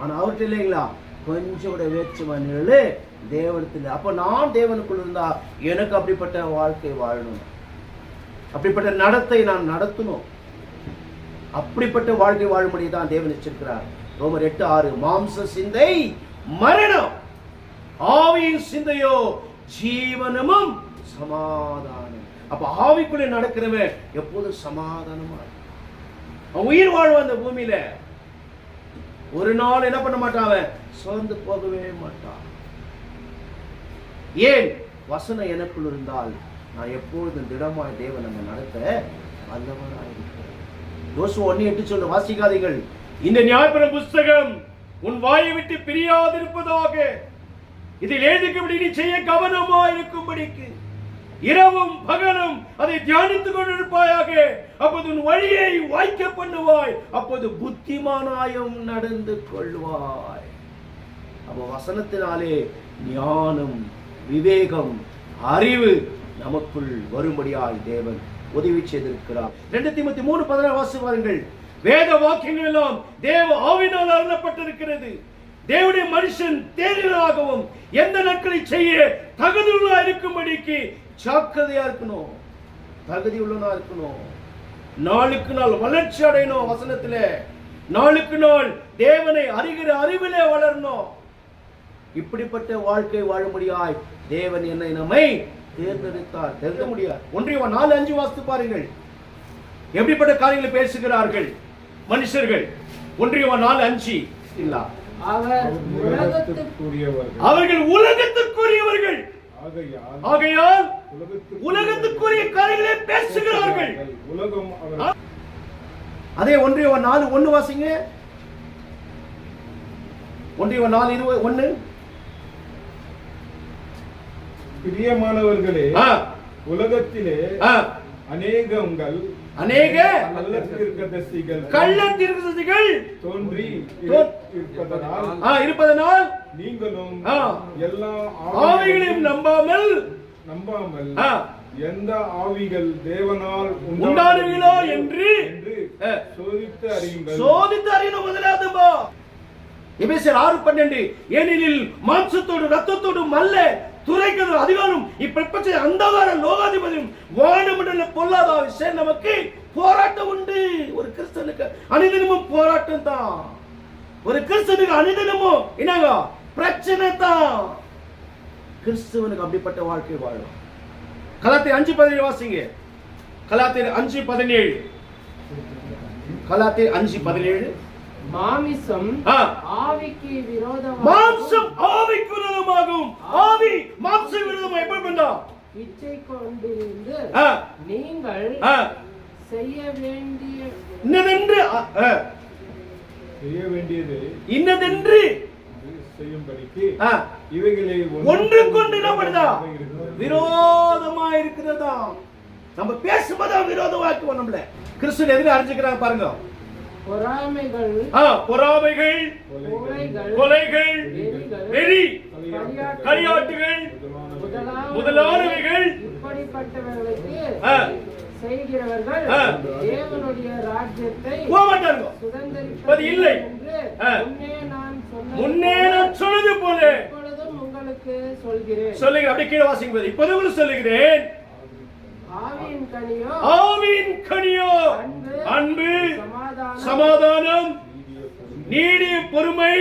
ஆனா அவர்கிட்ட இல்லைங்களா கொஞ்சம் கூட வேற்றுமை தேவனத்தில். அப்ப நான் தேவனுக்குள் இருந்தா எனக்கு அப்படிப்பட்ட வாழ்க்கை வாழணும், அப்படிப்பட்ட நடத்தை நான் நடத்தணும். அப்படிப்பட்ட வாழ்க்கை வாழும்படி தான் தேவன் வச்சிருக்கிறார். ரோமர் 8:6. மாம்ச சிந்தை மரணம், ஆவியின் சிந்தையோ ஜீவனமும் சமாதானம். அப்ப ஆவிக்குள்ளே நடக்கிறவன் எப்போதும் சமாதானமா அவன் உயிர் வாழ்வான். அந்த பூமியில ஒரு நாள் என்ன பண்ண மாட்டான், சோர்ந்து போகவே மாட்டான். ஏன்? வசனம் எனக்குள் இருந்தால் நான் எப்பொழுதும் திடமாய் தேவன் நம்ம நடத்த வல்லவராயிருக்கிறேன். யோசுவா 1:8 சொல்ல வாசிக்காதீர்கள். இந்த நியாயப்பிரமாண புஸ்தகம் உன் வாயை விட்டு பிரியாதிருப்பதாக, இதில் எழுதிக்கபடி நீ செய்ய கவனமாய் இருக்கும்படிக்கு இரவும் பகலும் அதை தியானித்துக் கொண்டிருப்பாயாக. அப்போது உன் வழியை வாய்க்க பண்ணுவாய், அப்போது புத்திமானாயும் நடந்து கொள்வாய். அப்போ வசனத்தினாலே ஞானம், விவேகம், அறிவு நமக்குள் வரும்படியாய் தேவன் உதவி செய்திருக்கிறார். 2 தீமோத்தேயு 3:16 வாசிப்பாருங்கள். வேத வாக்கியங்கள் எல்லாம் தேவ ஆவியினால் அருளப்பட்டிருக்கிறது. தேவனுடைய மனுஷன் தேறினராகவும் எந்த நற்களை செய்ய தகுதியுள்ளா இருக்கும்படிக்கு ஜாக்கிரதையா இருக்கணும், தகுதி உள்ளனா இருக்கணும். நாளுக்கு நாள் வளர்ச்சி அடையணும். வசனத்துல நாளுக்கு நாள் தேவனை அறிகிற அறிவிலே வளரணும். இப்படிப்பட்ட வாழ்க்கை வாழும்படியாய் தேவன் என்னை நம்மை தேர்ந்தெடுத்தார். தெரிந்த முடியாது. 1 யோவான் 4:5 வாசித்து பாருங்கள். எப்படிப்பட்ட காரியங்களை பேசுகிறார்கள் மனுஷர்கள். 1 யோவான் 4:5 இல்ல, அவர்கள் உலகத்துக்குரியவர்கள், ஆகையால் உலகத்துக்குரிய காரியங்களை பேசுகிறார்கள். உலகம் அதே 1 வாசிங்க. 1 பிரியமானவர்களே, உலகத்திலே அநேக கள்ள தீர்க்கதரிசிகள் தோன்றி இருப்பதனால் நீங்களும் எல்லா ஆவிகளையும் நம்பாமல் எந்த ஆவிகள் தேவனால் உண்டானவர்களோ என்று சோதித்து அறியுங்கள். சோதித்து அறியணும். முதலாவதுமா எபேசியர் 6:12, ஏனெனில் மாம்சத்தோடு ரத்தத்தோடும் அல்ல, துரைக்கிறது அதிகாரம் இப்பிரபஞ்ச அந்தகார லோகாதிபதியும் வானமண்டல பொல்லாத விஷயம் நமக்கு போராட்டம் உண்டு. ஒரு கிறிஸ்தனுக்கு அனிதினமும் போராட்டம் தான். ஒரு கிறிஸ்தனுக்கு அனிதினமும் என்னங்க பிரச்சனை தான். கிறிஸ்துவனுக்கு அப்படிப்பட்ட வாழ்க்கை வாழும். கலாத்தியர் 5:17 வாசிங்க. கலாத்தியர் 5:17. கலாத்தியர் 5:17. மாமிசம் ஆவிக்கு விரோதமாகும். மாம்சம் ஆவிக்கு விரோதமாகும். ஆவி மாம்சம் விரோதமா எப்படி பண்ணா? இச்சை கொண்டிருந்து நீங்கள் செய்ய வேண்டியது இன்னதென்று செய்யும்படிக்கு இவைகளை ஒன்றுக்கொண்டு என்ன பண்ணுதா? விரோதமா இருக்கிறதா? நம்ம பேசும்போது விரோதமாக்குவோம். நம்மள கிறிஸ்துவின் எதிரே அறிஞ்சுக்கிறாங்க பாருங்க. பொறாமைகள், கொலைகள், வெறி, களியாட்டுகள் முதலானவைகள் இப்படிப்பட்டவர்களுக்கு செய்கிறவர்கள் தேவனுடைய ராஜ்யத்தை சுதந்தரிப்பது இல்லை. முன்னே நான் சொன்னது போல இப்பொழுதும் உங்களுக்கு சொல்கிறேன். சொல்லுங்க. அப்படியே கீழே வாசிங்க. இப்போது உங்களுக்கு சொல்லுகிறேன். ஆவியின் கனியோ அன்பு, சமாதானம், நீடிய பொறுமை,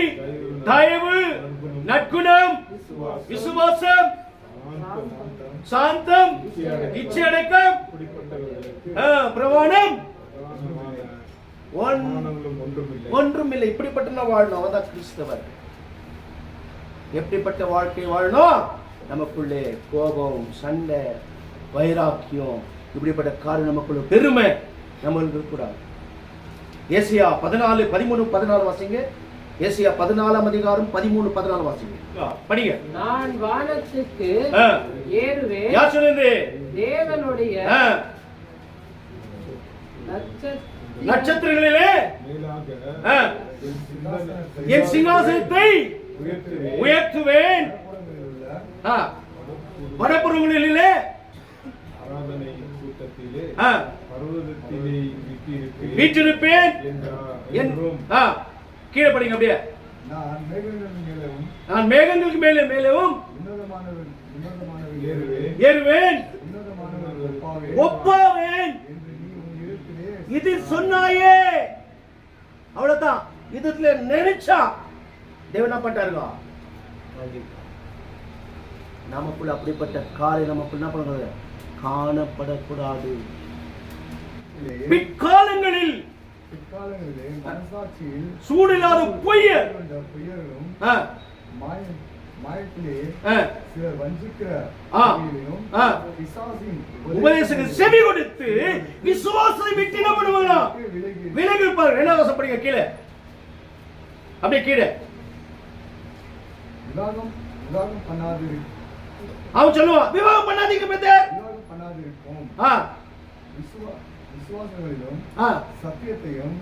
தயவு, நற்குணம், விசுவாசம், சாந்தம், இச்சையடக்கம், பிரமாணம் ஒன்றுமில்லை. இப்படிப்பட்ட வாழணும். அவதான் கிறிஸ்தவர். எப்படிப்பட்ட வாழ்க்கை வாழணும்? நமக்குள்ளே கோபம், சண்டை, வைராக்கியம், இப்படிப்பட்ட காரியம் நமக்குள்ள பெருமை நம்மளுக்கு இருக்கக்கூடாது. ஏசியா 14:13-14 வாசிங்க. ஏசியா 14:13-14 வாசிங்க. படிங்க. நான் வானத்துக்கு ஏறுவேன். யார் சொன்னது? தேவனுடைய நட்சத்திரங்களிலே என் சிங்காசனத்தை உயர்த்துவேன். வடபுறங்களிலே வீற்றிருப்பேன். கீழே படிங்க. அப்படியே நான் மேகங்களுக்கு மேலே மேலேவும் ஏறுவேன், ஒப்பாவேன். இது சொன்னாயே, அவ்வளவுதான். இதுல நினைச்சா தேவன் என்ன பண்ணிட்டாருங்க? நமக்குள்ள அப்படிப்பட்ட காரியம் நமக்குள்ள என்ன பண்ணுறது? காணப்படக்கூடாது. பிற்காலங்களில் சூடில்லாத பொய்யர் உபதேசத்துக்கு செவி கொடுத்து விசுவாசத்தை விட்டு என்ன பண்ணுவாங்க? விலகி இருப்பாங்க. என்ன வாசப்படுங்க கீழே. அப்படியே கீழே. அவன் சொல்லுவான், விவாகம் பண்ணாதீங்க பிரதர். விசுவாசங்களிலும் சத்தியத்தையும்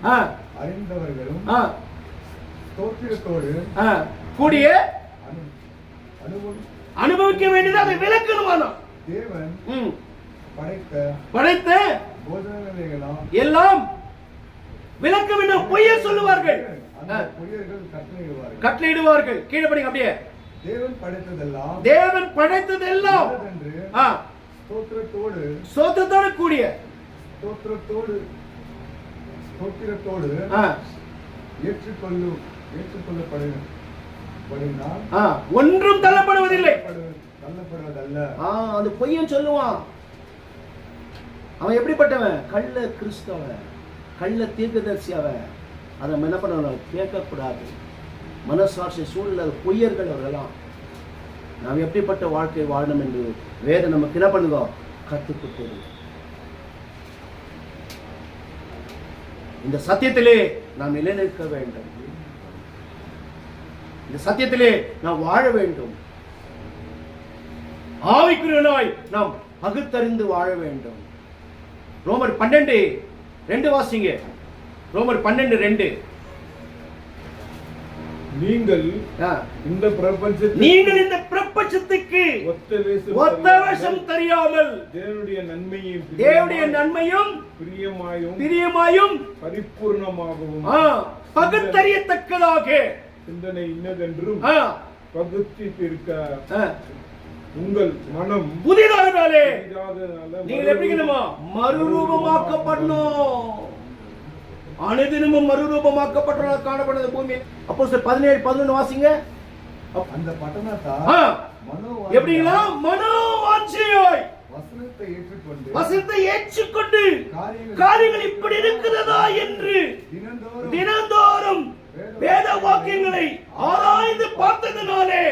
அறிந்தவர்களும் ஸ்தோத்திரத்தோடு கூடிய அனுபவிக்க வேண்டியது அதை விளக்கணும். தேவன் படைத்த எல்லாம் விளக்க வேண்டும். பொய்ய சொல்லுவார்கள், கட்டளையிடுவார்கள். கீழே படிங்க. அப்படியே தேவன் படைத்ததெல்லாம் ஸ்தோத்திரத்தோடு கூடிய ஸ்தோத்திரத்தோடு ஒன்றும் தள்ளப்படுவதில்லை. அந்த பொய்யன் சொல்லுவான். அவன் எப்படிப்பட்டவன்? கள்ள கிறிஸ்தவன், கள்ள தீர்க்கதரிசி. அவன் அதை என்ன பண்ண கேட்கக்கூடாது. மனசாட்சி சூழ்நிலை பொய்யர்கள் அவர்களாம். நாம் எப்படிப்பட்ட வாழ்க்கை வாழணும் என்று வேதம் நமக்கு என்ன பண்ணுதோ கற்றுக்கொடுத்தது. இந்த சத்தியத்திலே நாம் நிலைநிற்க வேண்டும். இந்த சத்தியத்திலே நாம் வாழ வேண்டும். ஆவிக்குரியவனாய் நாம் பகுத்தறிந்து வாழ வேண்டும். ரோமர் 12:2 வாசிங்க. ரோமர் 12:2. நீங்கள் இந்த பிரபஞ்சத்துக்கு ஒத்த வேஷம் தெரியாமல் தேவனுடைய நன்மையும் பிரியமாயும் பரிபூர்ணமாகவும் பகுத்தறியத்தக்கதாக சிந்தனை இன்னதென்றும் பகுத்திருக்க உங்கள் மனம் புதிதாகனாலே நீங்கள் எப்படி மறுரூபமாக்கப்படணும். அனுதினமும் மறுரூபமாக்கப்பட்ட காணப்படுது பூமி. அப்போஸ்தலர் 17:11 வாசிங்க. அந்த பட்டணத்தா எப்படிங்களா மனோவாஞ்சையாய் வசனத்தை ஏற்றுக்கொண்டு காரியங்கள் இப்படி இருக்கிறதா என்று தினந்தோறும் வேத வாக்கியங்களை ஆராய்ந்து பார்த்ததினாலே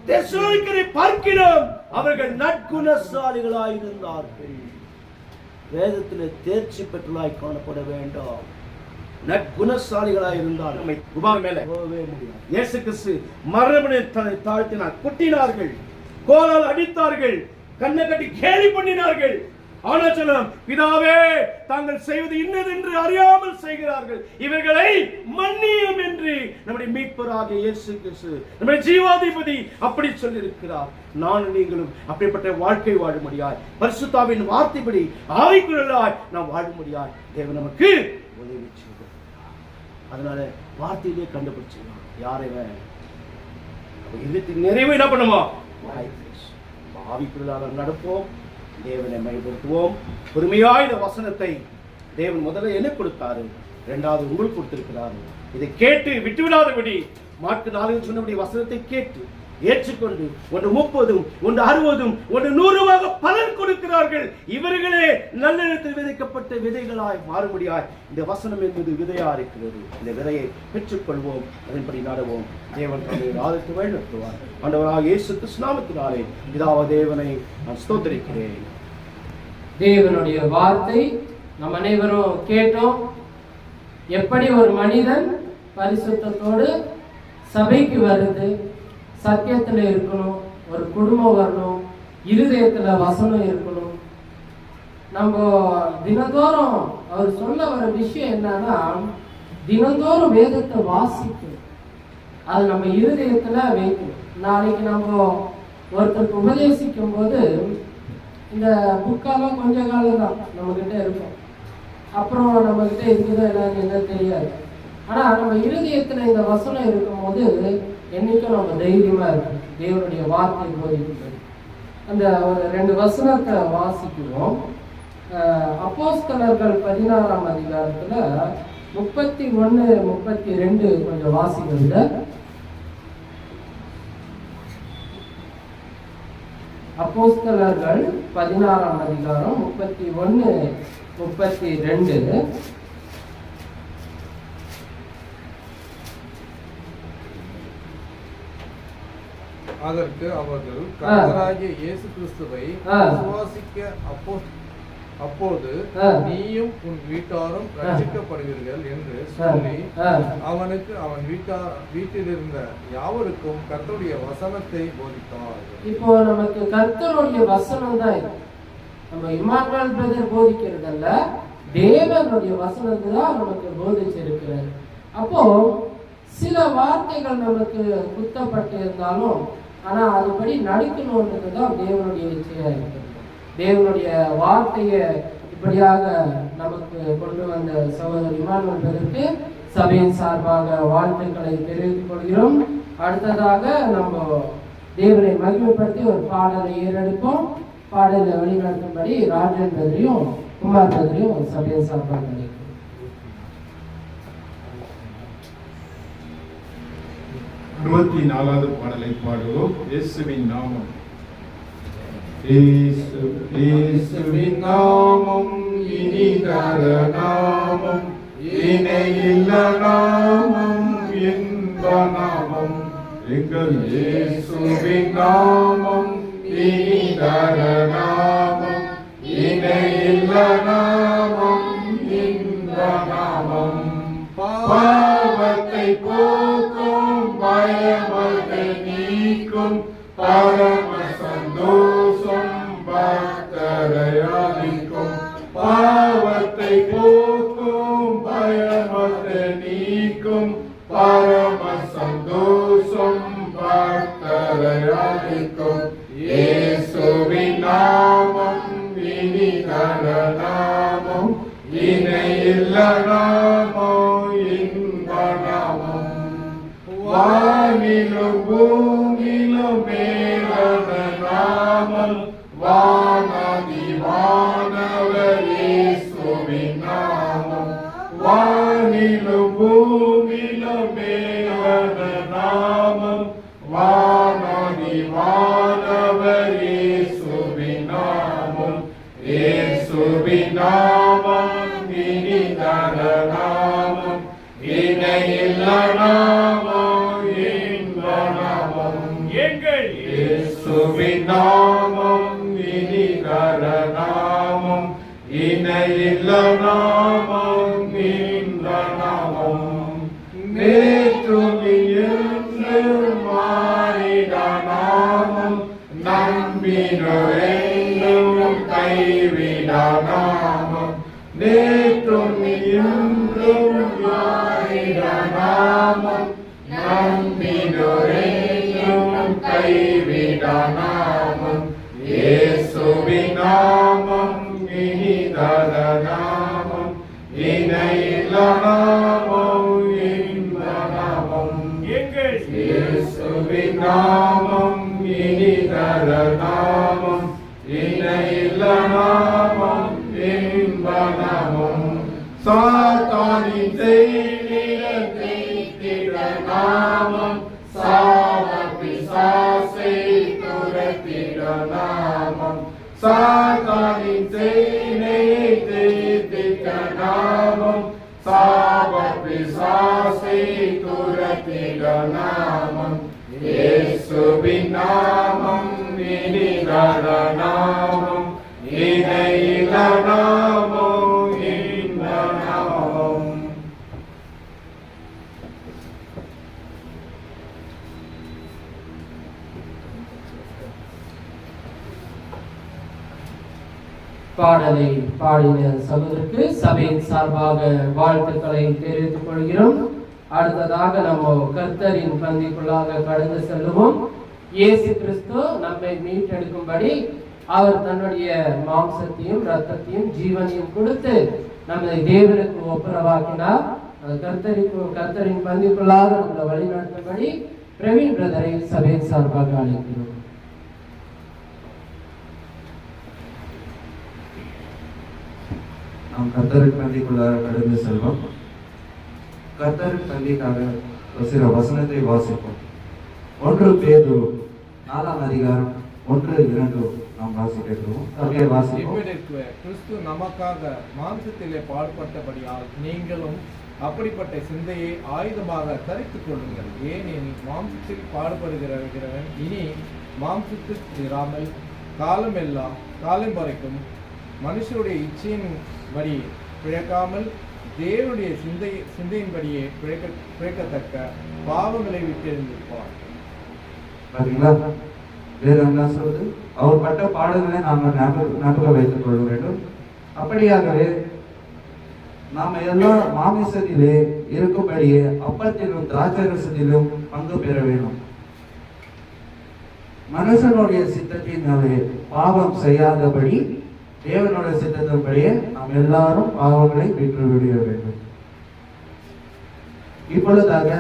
தெசலோனிக்கரை பார்க்கிறோம் அவர்கள் நற்குணசாலிகளாய் இருந்தார்கள். வேதத்திலே தேர்ச்சி பெற்றலாய் காணப்பட வேண்டும். நற்குணசாலிகளாய் இருந்தால் நம்மை குபான் மேல போகவே முடியாது. இயேசு கிறிஸ்து மரணத்தை தாழ்த்தினார், குட்டினார்கள், கோலால் அடித்தார்கள், கண்ணை கட்டி கேலி பண்ணினார்கள். ஆனால் சொல்லலாம், பிதாவே தாங்கள் செய்வது இன்னதென்று அறியாமல் செய்கிறார்கள், இவர்களை மன்னியும் என்று நம்முடைய மீட்பராகிய இயேசு கிறிஸ்து நம்முடைய ஜீவாதிபதி அப்படி சொல்லியிருக்கிறார். நானும் நீங்களும் அப்படிப்பட்ட வாழ்க்கை வாழ முடியாது. பரிசுத்தாவின் வார்த்தைப்படி ஆவிக்குள்ளாய் நாம் வாழ முடியாது. தேவன் நமக்கு உதவி செய்வார். அதனால வார்த்தையிலே கண்டுபிடிச்சிடலாம் யாரைவன் நிறைவு என்ன பண்ணுமா ஆவிக்குள்ளாக நடப்போம். தேவனை மையப்படுத்துவோம். பொறுமையாய் இந்த வசனத்தை தேவன் முதல்ல என்ன கொடுத்தாரு, இரண்டாவது உங்களுக்கு கொடுத்திருக்கிறாரு. இதை கேட்டு விட்டுவிடாதபடி மார்க்கு 4 சொன்னபடி வசனத்தை கேட்டு ஏற்றுக்கொண்டு 1 30, 1 60, 1 100 பலன் கொடுக்கிறார்கள். இவர்களே நல்லெண்ணத்தில் விதைக்கப்பட்ட விதைகளாய் மாறுபடியாய் இந்த வசனம் என்பது விதையா இருக்கிறது. இந்த விதையை பெற்றுக்கொள்வோம், அதன்படி நடவோம். தேவன் தம்மை ஆதரித்து வழிநடத்துவார். ஆண்டவராகிய இயேசு கிறிஸ்து நாமத்தினாலே பிதாவாகிய தேவனை நான் ஸ்தோத்திரிக்கிறேன். தேவனுடைய வார்த்தை நம் அனைவரும் கேட்டோம். எப்படி ஒரு மனிதன் பரிசுத்தத்தோடு சபைக்கு வருது, சத்தியத்துல இருக்கணும், ஒரு குடும்பம் வரணும், இருதயத்துல வசனம் இருக்கணும். நம்ம தினந்தோறும் அவர் சொல்ல வர விஷயம் என்னன்னா, தினந்தோறும் வேதத்தை வாசிக்கணும், அது நம்ம இருதயத்துல வைக்கணும். நாளைக்கு நம்ம ஒருத்தருக்கு உபதேசிக்கும் போது இந்த புக்கெல்லாம் கொஞ்ச காலம் தான் நம்ம கிட்ட இருக்கும், அப்புறம் நம்ம கிட்ட இருக்குதோ என்ன தெரியாது. ஆனா நம்ம இருதயத்துல இந்த வசனம் இருக்கும் போது என்னைக்கும் நம்ம தைரியமா இருக்கும். தேவனுடைய வார்த்தை போதிக்கிறது. அந்த ஒரு 2 வசனத்தை வாசிக்கிறோம். அப்போஸ்தலர்கள் 16ஆம் அதிகாரத்துல 31, 32 கொஞ்சம் வாசிக்கிறது. அப்போஸ்தலர்கள் 16ஆம் அதிகாரம் 31, 32. அதற்கு அவர்கள் கர்த்தராகிய இயேசு கிறிஸ்துவை விசுவாசிக்க அப்போது நீயும் உன் வீட்டாரும் ரட்சிக்கப்படுவீர்கள் என்று சொல்லி அவனுக்கு அவன் வீட்டிலிருந்த யாவருக்கும் கர்த்தருடைய வசனத்தை போதித்தார். இப்போ நமக்கு கர்த்தருடைய வசனம் தான் இது. நம்ம இம்மானுவேல் பிரதர் போதிக்கிறதல்ல, தேவனுடைய வசனத்தை தான் நமக்கு போதிச்சிருக்கிறார். அப்போ சில வார்த்தைகள் நமக்கு குத்தப்பட்டு இருந்தாலும் ஆனா அதுபடி நடக்கணும்ன்றது தான் தேவனுடைய இச்சையா இருக்கிறது. தேவனுடைய வார்த்தையை இப்படியாக நமக்கு கொண்டு வந்த சகோதரர் இம்மானுவேல் பிரதருக்கு சபையின் சார்பாக வாழ்த்துக்களை தெரிவித்துக் கொள்கிறோம். அடுத்ததாக நம்ம தேவனை மகிமைப்படுத்தி ஒரு பாடலை ஏறெடுப்போம். பாடலை வழிநடத்தும்படி ராஜன் பிரதரையும் குமார் பிரதரையும் சபையின் சார்பாக நினைக்கிறோம். 24வது பாடலை பாடுவோம். இயேசுவின் நாமம். இயேசுவின் நாமம் இனிதர நாமம், இணையில்ல நாமம், இன்ப நாமம். எங்கள் இயேசுவின் நாமம் இனிதர நாமம், இணையில்லா நாமம், இன்ப நாமம். பாவத்தை போக்கும், பயமதை நீக்கும், பரம சந்தோஷம் பக்தரை அளிக்கும். பாவத்தை போக்கும், பயமதை நீக்கும், பரம சந்தோஷம் பக்தரை அளிக்கும். இயேசுவின் நாமம் இனிதர நாமம், இணையில்லா நாமம், இன்ப நாமம். வானிலும் பூமியிலும் மேலான நாமம், வானாதி வானவர் இயேசுவின் நாமம். வானிலும் பூமியிலும் மேலான நாமம், வானாதி வானவர் இயேசுவின் நாமம். இயேசுவின் நாமம் இனிதர நாமம், இணையில்லா நாமம், இன்ப நாமம். எங்கள் இயேசுவின் நாமம் இனிதர நாமம், இணையில்லா நாமம், இன்ப நாமம். நேற்றும் என்றும் மாறிட நாமம், நம்பினோரென்றும் கைவிட நாமம். நேற்றும் இன்றும் மாறிட நாமம், நம்பினோரென்றும் கைவிட நாமம். இயேசுவின் நாமம் இனிதர நாமம், இணையில்லா நாமம், இன்ப நாமம். எங்கள் இயேசுவின் நாமம் இனிதர நாமம், இணையில்லா நாமம், இன்ப நாமம். சாத்தானின் செய்திட நாமம், சாவ பிசாசை துரத்திட நாமம். சாத்தானின் செய்தியை தீர்த்திட நாமம், சாவ பிசாசை துரத்திட நாமம். இயேசுவின் நாமம் இனிதர நாமம், இணையில்லா நாமம், இன்ப நாமம். பாடலை பாடின சகோதரருக்கு சபையின் சார்பாக வாழ்த்துக்களை தெரிவித்துக் கொள்கிறோம். அடுத்ததாக நம்ம கர்த்தரின் பந்திக்குள்ளாக கடந்து செல்லுவோம். இயேசு கிறிஸ்து நம்மை மீட்டெடுக்கும்படி அவர் தன்னுடைய மாம்சத்தையும் இரத்தத்தையும் ஜீவனையும் கொடுத்து நம்மை தேவனுக்கு ஒப்புரவாக்கினார். கர்த்தரின் பந்திக்குள்ளாக நம்மளை வழிநடத்தும்படி பிரவீன் பிரதரை சபையின் சார்பாக அழைக்கிறோம். நாம் கர்த்தரின் பந்திக்குள்ளாக கடந்து செல்வோம். கர்த்தரின் பந்திக்காக சில வசனத்தை வாசிப்போம். 1 பேதுரு 4ஆம் அதிகாரம் 1-2 நாம் வாசிக்கிறோம். சபையை வாசிப்போம். இவ்விடத்திற்கு கிறிஸ்து நமக்காக மாம்சத்திலே பாடுபட்டபடியால் நீங்களும் அப்படிப்பட்ட சிந்தையை ஆயுதமாக தரித்துக் கொள்ளுங்கள். ஏனெனில் மாம்சத்தில் பாடுபடுகிறவன் இனி மாம்சத்துக்கு இராமல் காலம் வரைக்கும் மனுஷருடைய இச்சையின்படி பிழைக்காமல் தேவனுடைய சிந்தையின்படியே பிழைக்கத்தக்க பாவங்களை விட்டிருந்திருப்பார். பாத்தீங்களா? வேற என்ன சொல்றது? அவர் பட்ட பாடுகளை நாங்கள் ஞாபகம் வைத்துக் கொள்ள வேண்டும். அப்படியாகவே நாம எல்லாம் மாமிசத்திலே இருக்கும்படியே அப்பத்திலும் திராட்சரசத்திலும் பங்கு பெற வேண்டும். மனுஷனுடைய சித்தத்தினாலே பாவம் செய்யாதபடி தேவனுடைய சித்தத்தின்படியே நாம் எல்லாரும் பாவங்களை விட்டு விட வேண்டும். இப்பொழுதாக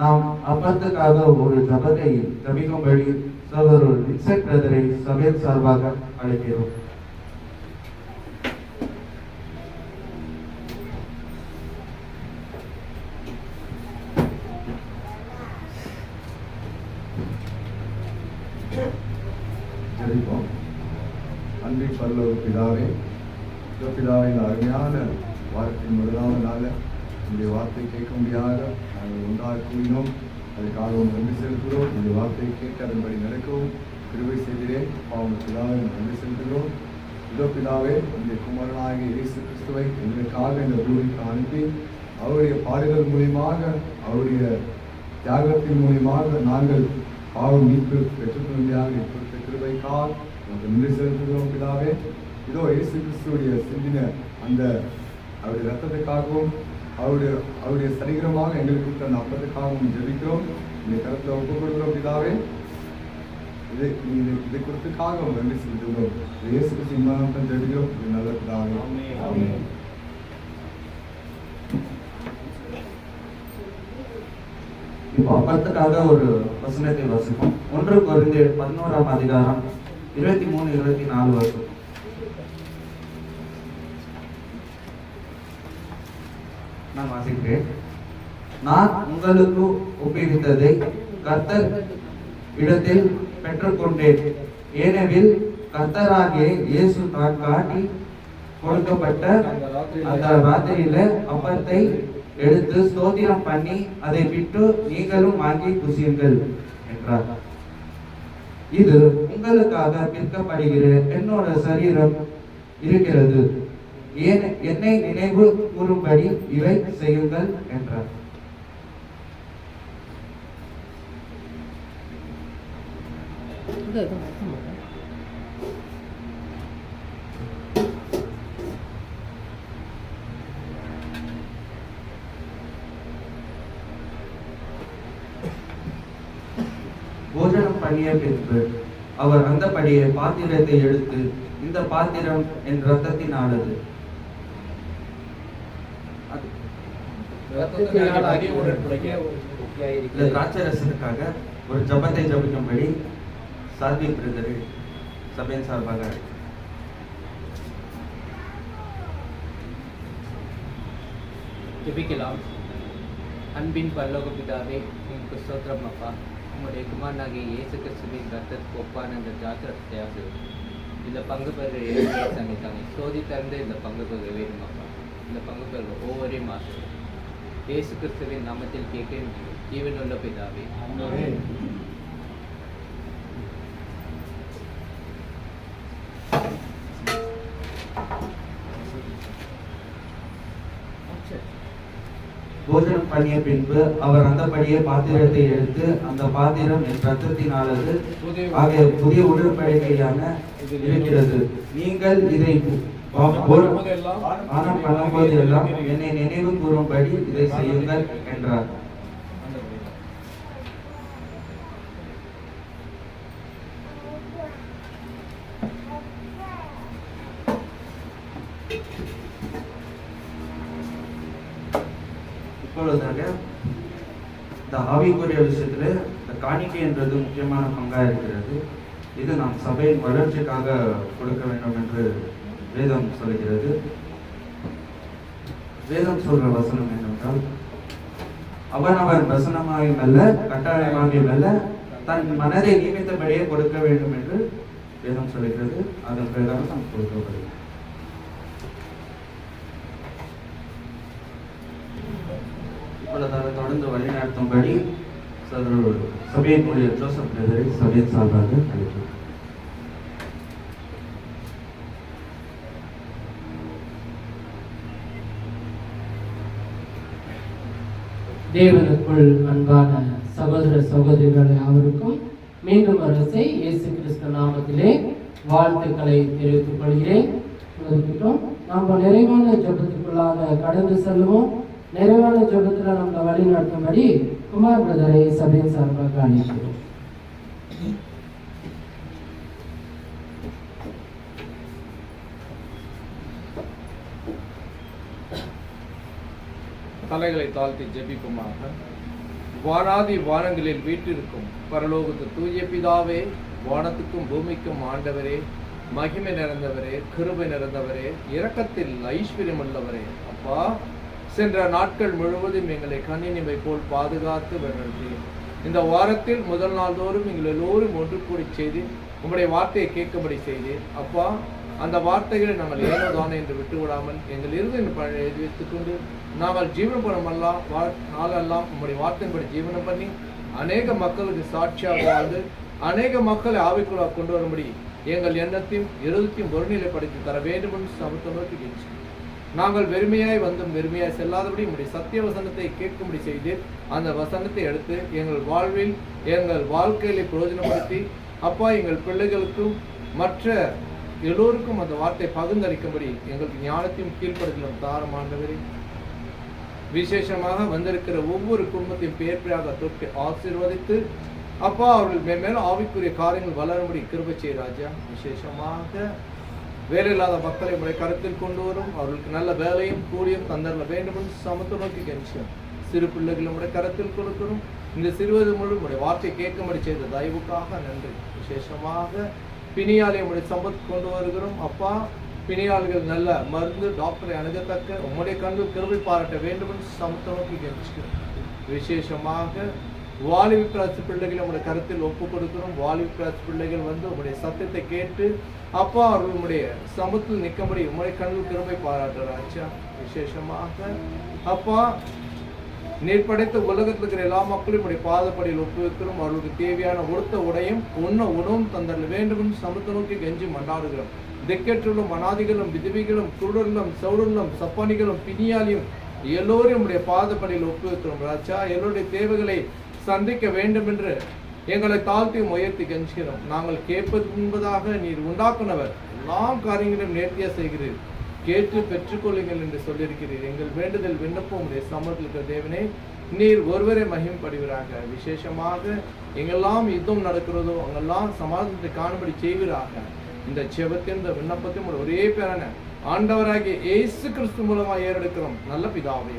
நாம் அப்பத்துக்காக ஒரு ஜபத்தை ஜபிக்கும்படி சகோதரர் வின்சென்ட் பிரதரை சபையின் சார்பாக அழைக்கிறோம். ஜெபிப்போம். அன்பின் பரலோக பிதாவே, பிதாவே, இந்த அருமையான வாரத்தின் முதலாவது நாள் உங்களுடைய வார்த்தை கேட்க முடியாத நாங்கள் ஒன்றாக கூறினோம். அதுக்காகவும் நன்றி செலுத்துகிறோம். இந்த வார்த்தையை கேட்டு அதன்படி நடக்கவும் கிருபை செய்கிறேன். பாவம் பிதாவை நன்றி செலுத்துகிறோம். இதோ பிதாவே, இந்த குமாரனாகிய இயேசு கிறிஸ்துவை எங்களுக்காக இந்த பூமிக்கு அனுப்பி அவருடைய பாடுகள் மூலியமாக, அவருடைய தியாகத்தின் மூலியமாக நாங்கள் பாவம் மீட்பு பெற்றுக்கொள்ளையாக கொடுத்த கிருபைக்காக நமக்கு நன்றி செலுத்துகிறோம் பிதாவே. இதோ இயேசு கிறிஸ்துடைய சிந்தின அந்த அவருடைய ரத்தத்துக்காகவும் அவருடைய சரீரமாக எங்களுக்கு கொடுத்த அந்த அப்பத்துக்காகவும் ஜெபிக்கிறோம். இந்த கருத்தில் ஒப்புக் கொடுக்கிறோம் பிதாவே. இதை கொடுத்துக்காக நன்றி செலுத்துகிறோம். இயேசு கிறிஸ்து இம்மானம் ஜெபிக்கிறோம். இது நல்ல பிதாவே. ஆமென். இப்போ அப்பத்துக்காக ஒரு வசனத்தை வாசிப்போம். 1 கொரிந்தியர் 11ஆம் அதிகாரம் 23-24 வருஷம். நான் வாசிக்கிறேன். நான் உங்களுக்கு ஒப்புவித்ததை கர்த்தர் இடத்தில் பெற்றுக்கொண்டேன். ஏனெனில் கர்த்தராகிய இயேசு தான் காட்டி கொடுக்கப்பட்ட அந்த ராத்திரியில அப்பத்தை எடுத்து ஸ்தோத்திரம் பண்ணி அதை விட்டு நீங்களும் வாங்கி புசியுங்கள் என்றார். இது உங்களுக்காக விற்கப்படுகிற என்னோட சரீரம் இருக்கிறது. என்னை நினைவு கூறும்படி இவை செய்யுங்கள் என்றார். போஜனம் பண்ணிய பின்பு அவர் அந்தபடியே பாத்திரத்தை எடுத்து, இந்த பாத்திரம் என் இரத்தத்தினானது, திராட்சை ரசத்துக்காக ஒரு ஜபத்தை ஜபிக்கும்படி சாத்வி பிரதரை சபையின் சார்பாக ஜெபிக்கலாம். அன்பின் பரலோக பிதாவே, உங்களுக்கு ஸ்தோத்திரம் அப்பா. உங்களுடைய குமாரனாகிய இயேசு கிறிஸ்துவின் ரத்தத்துக்கு ஒப்பான இந்த ஜாத்திரத்தை இந்த பங்கு பெற சமைத்தாங்க சோதி திறந்து இந்த பங்கு பெற வேணும் அப்பா. இந்த பங்கு பெற ஒவ்வொரு மாதம் இயேசு கிறிஸ்துவின் நாமத்தில் கேட்க ஜீவனுள்ள பிதாவே. போஜனம் பண்ணிய பின்பு அவர் அந்தபடியே பாத்திரத்தை எடுத்து, அந்த பாத்திரம் என் ரத்தத்தினானது ஆகிய புதிய உடன்படிக்கையான இருக்கிறது. நீங்கள் இதை பானம் பண்ணும்போதெல்லாம் என்னை நினைவு கூறும்படி இதை செய்யுங்கள் என்றார். இப்பொழுதாக இந்த ஆவிக்குரிய விஷயத்துல இந்த காணிக்கை என்றது முக்கியமான பங்கா இருக்கிறது. இது நாம் சபையின் வளர்ச்சிக்காக கொடுக்க வேண்டும் என்று வேதம் சொல்கிறது. வேதம் சொல்ற வசனம் என்னவென்றால், அவன் வசனமாகி மெல்ல கட்டாயமாகி மெல்ல தன் மனதை நியமித்தபடியே கொடுக்க வேண்டும் என்று வேதம் சொல்கிறது. அதன் பிரகாரம் நாம் கொடுக்கப்படுகிறது. தொடர்ந்து வழிநடத்தும்படி சபையின் ஊழியர் ஜோசப் பிரதரை சபையின் சார்பாக அழைக்கிறோம். தேவனுக்குள் அன்பான சகோதர சகோதரிகளை அவருக்கும் மீண்டும் அரசை இயேசு கிறிஸ்து நாமத்திலே வாழ்த்துக்களை தெரிவித்துக் கொள்கிறேன். நாம் நிறைவான ஜபத்துக்குள்ளாக கடந்து செல்லுவோம். நிறைவான ஜபத்தில் நம்மளை வழி நடத்தும்படி குமார் பிரதரை சபையின் சார்பாக அழைக்கிறோம். தலைகளை தாழ்த்தி ஜெபிக்குமாக. வானாதி வானங்களில் வீட்டிற்கும் பரலோகத்து தூய பிதாவே, வானத்துக்கும் பூமிக்கும் ஆண்டவரே, மகிமை நிறைந்தவரே, கிருபை நிறைந்தவரே, இரக்கத்தில் ஐஸ்வர்யம் உள்ளவரே, அப்பா, சென்ற நாட்கள் முழுவதும் எங்களை கண்ணினிமை போல் பாதுகாத்து வழிநடத்தி இந்த வாரத்தில் முதல் நாள் தோறும் எங்கள் எல்லோரும் ஒன்று கூடி செய்து உங்களுடைய வார்த்தையை கேட்கும்படி செய்து, அப்பா, அந்த வார்த்தைகளை நாங்கள் ஏனோதானே என்று விட்டுவிடாமல் எங்கள் இருந்து எழுதி வைத்துக் கொண்டு நாங்கள் ஜீவனம் பண்ணமெல்லாம் நாளெல்லாம் உங்களுடைய வார்த்தையின்படி ஜீவனம் பண்ணி அநேக மக்களுக்கு சாட்சியாக வாழ்ந்து அநேக மக்களை ஆவிக்குள்ளாக கொண்டு வரும்படி எங்கள் எண்ணத்தையும் இருதயத்தையும் ஒருநிலைப்படுத்தி தர வேண்டும் என்று சமூகத்தை நோக்கி கெஞ்சி நாங்கள் வெறுமையாய் வந்தும் வெறுமையாய் செல்லாதபடி உங்களுடைய சத்திய வசனத்தை கேட்கும்படி செய்து அந்த வசனத்தை எடுத்து எங்கள் வாழ்வில் எங்கள் வாழ்க்கையில பிரயோஜனப்படுத்தி அப்பா எங்கள் பிள்ளைகளுக்கும் மற்ற எல்லோருக்கும் அந்த வார்த்தை பகிர்ந்தளிக்கும்படி எங்களுக்கு ஞானத்தையும் கீழ்ப்படுத்தலும் தாரம் ஆண்டவரே. விசேஷமாக வந்திருக்கிற ஒவ்வொரு குடும்பத்தையும் பேர்பெயாக தொட்டு ஆசீர்வதித்து அப்பா அவர்கள் மேலும் ஆவிக்குரிய காரியங்கள் வளரும்படி கிருபை செய்ய ராஜா. விசேஷமாக வேலை இல்லாத மக்களை உடைய கருத்தில் கொண்டு வரும் அவர்களுக்கு நல்ல வேலையும் கூலியும் தந்தரல வேண்டும் என்று சமத்தை நோக்கி கெஞ்சியும் சிறு பிள்ளைகளும் உடைய கருத்தில் கொடுக்கிறோம். இந்த சிறுவது முழு உடைய வார்த்தை கேட்கும்படி செய்த தயவுக்காக நன்றி. விசேஷமாக பிணியாலை உடைய சம்பத்து கொண்டு வருகிறோம் அப்பா. பிணியாள்கள் நல்ல மருந்து டாக்டரை அணுகத்தக்க உம்முடைய கண்கள் கிருபை பாராட்ட வேண்டும் என்று சமத்தை நோக்கி கெஞ்சிக்கிறோம். விசேஷமாக வாலிப பிராட்சி பிள்ளைகளை உங்களுடைய கருத்தில் ஒப்புக் கொடுக்கிறோம். வாலிப பிராட்சி பிள்ளைகள் வந்து உங்களுடைய சத்தியத்தை கேட்டு அப்பா அவர்கள் உங்களுடைய சமூகத்தில் நிற்கும்படி உங்களுடைய கண்கள் கிருபை பாராட்டுறாச்சா. விசேஷமாக அப்பா நீர் படைத்த உலகத்தில் இருக்கிற எல்லா மக்களையும் உடைய பாதப்படியில் ஒப்புவிக்கிறோம். அவர்களுக்கு தேவையான உடுத்த உடையும் உணவும் தந்தரல வேண்டும் என்று சமூகத்தை நோக்கி கெஞ்சி மண்டாடுகிறோம். திக்கற்றுள்ளும் அனாதிகளும் விதவிகளும் குருடர்களும் சவுடர்களும் சப்பானிகளும் பிணியாலியும் எல்லோரும் உடைய பாதப்படியில் ஒப்புவிக்கிறோம் ராஜா. எல்லோருடைய தேவைகளை சந்திக்க வேண்டும் என்று எங்களை தாழ்த்தி உயர்த்தி கெஞ்சுகிறோம். நாங்கள் கேட்பது முன்பதாக நீர் உண்டாக்குனவர் எல்லா காரியங்களையும் நேர்த்தியா செய்கிறீர். கேட்டு பெற்றுக்கொள்ளுங்கள் என்று சொல்லியிருக்கிறீர். எங்கள் வேண்டுதல் விண்ணப்பம் உடைய சமூகத்தில் இருக்கிற தேவனே நீர் ஒருவரை மகிமைப்படுவீராக. விசேஷமாக எங்கெல்லாம் யுத்தம் நடக்கிறதோ அங்கெல்லாம் சமாதானத்தை காணும்படி செய்வீராக. இந்த ஜெபத்தின் இந்த விண்ணப்பத்தையும் ஒரே பேரான ஆண்டவராகிய இயேசு கிறிஸ்து மூலமாக ஏறெடுக்கிறோம் நல்ல பிதாவே.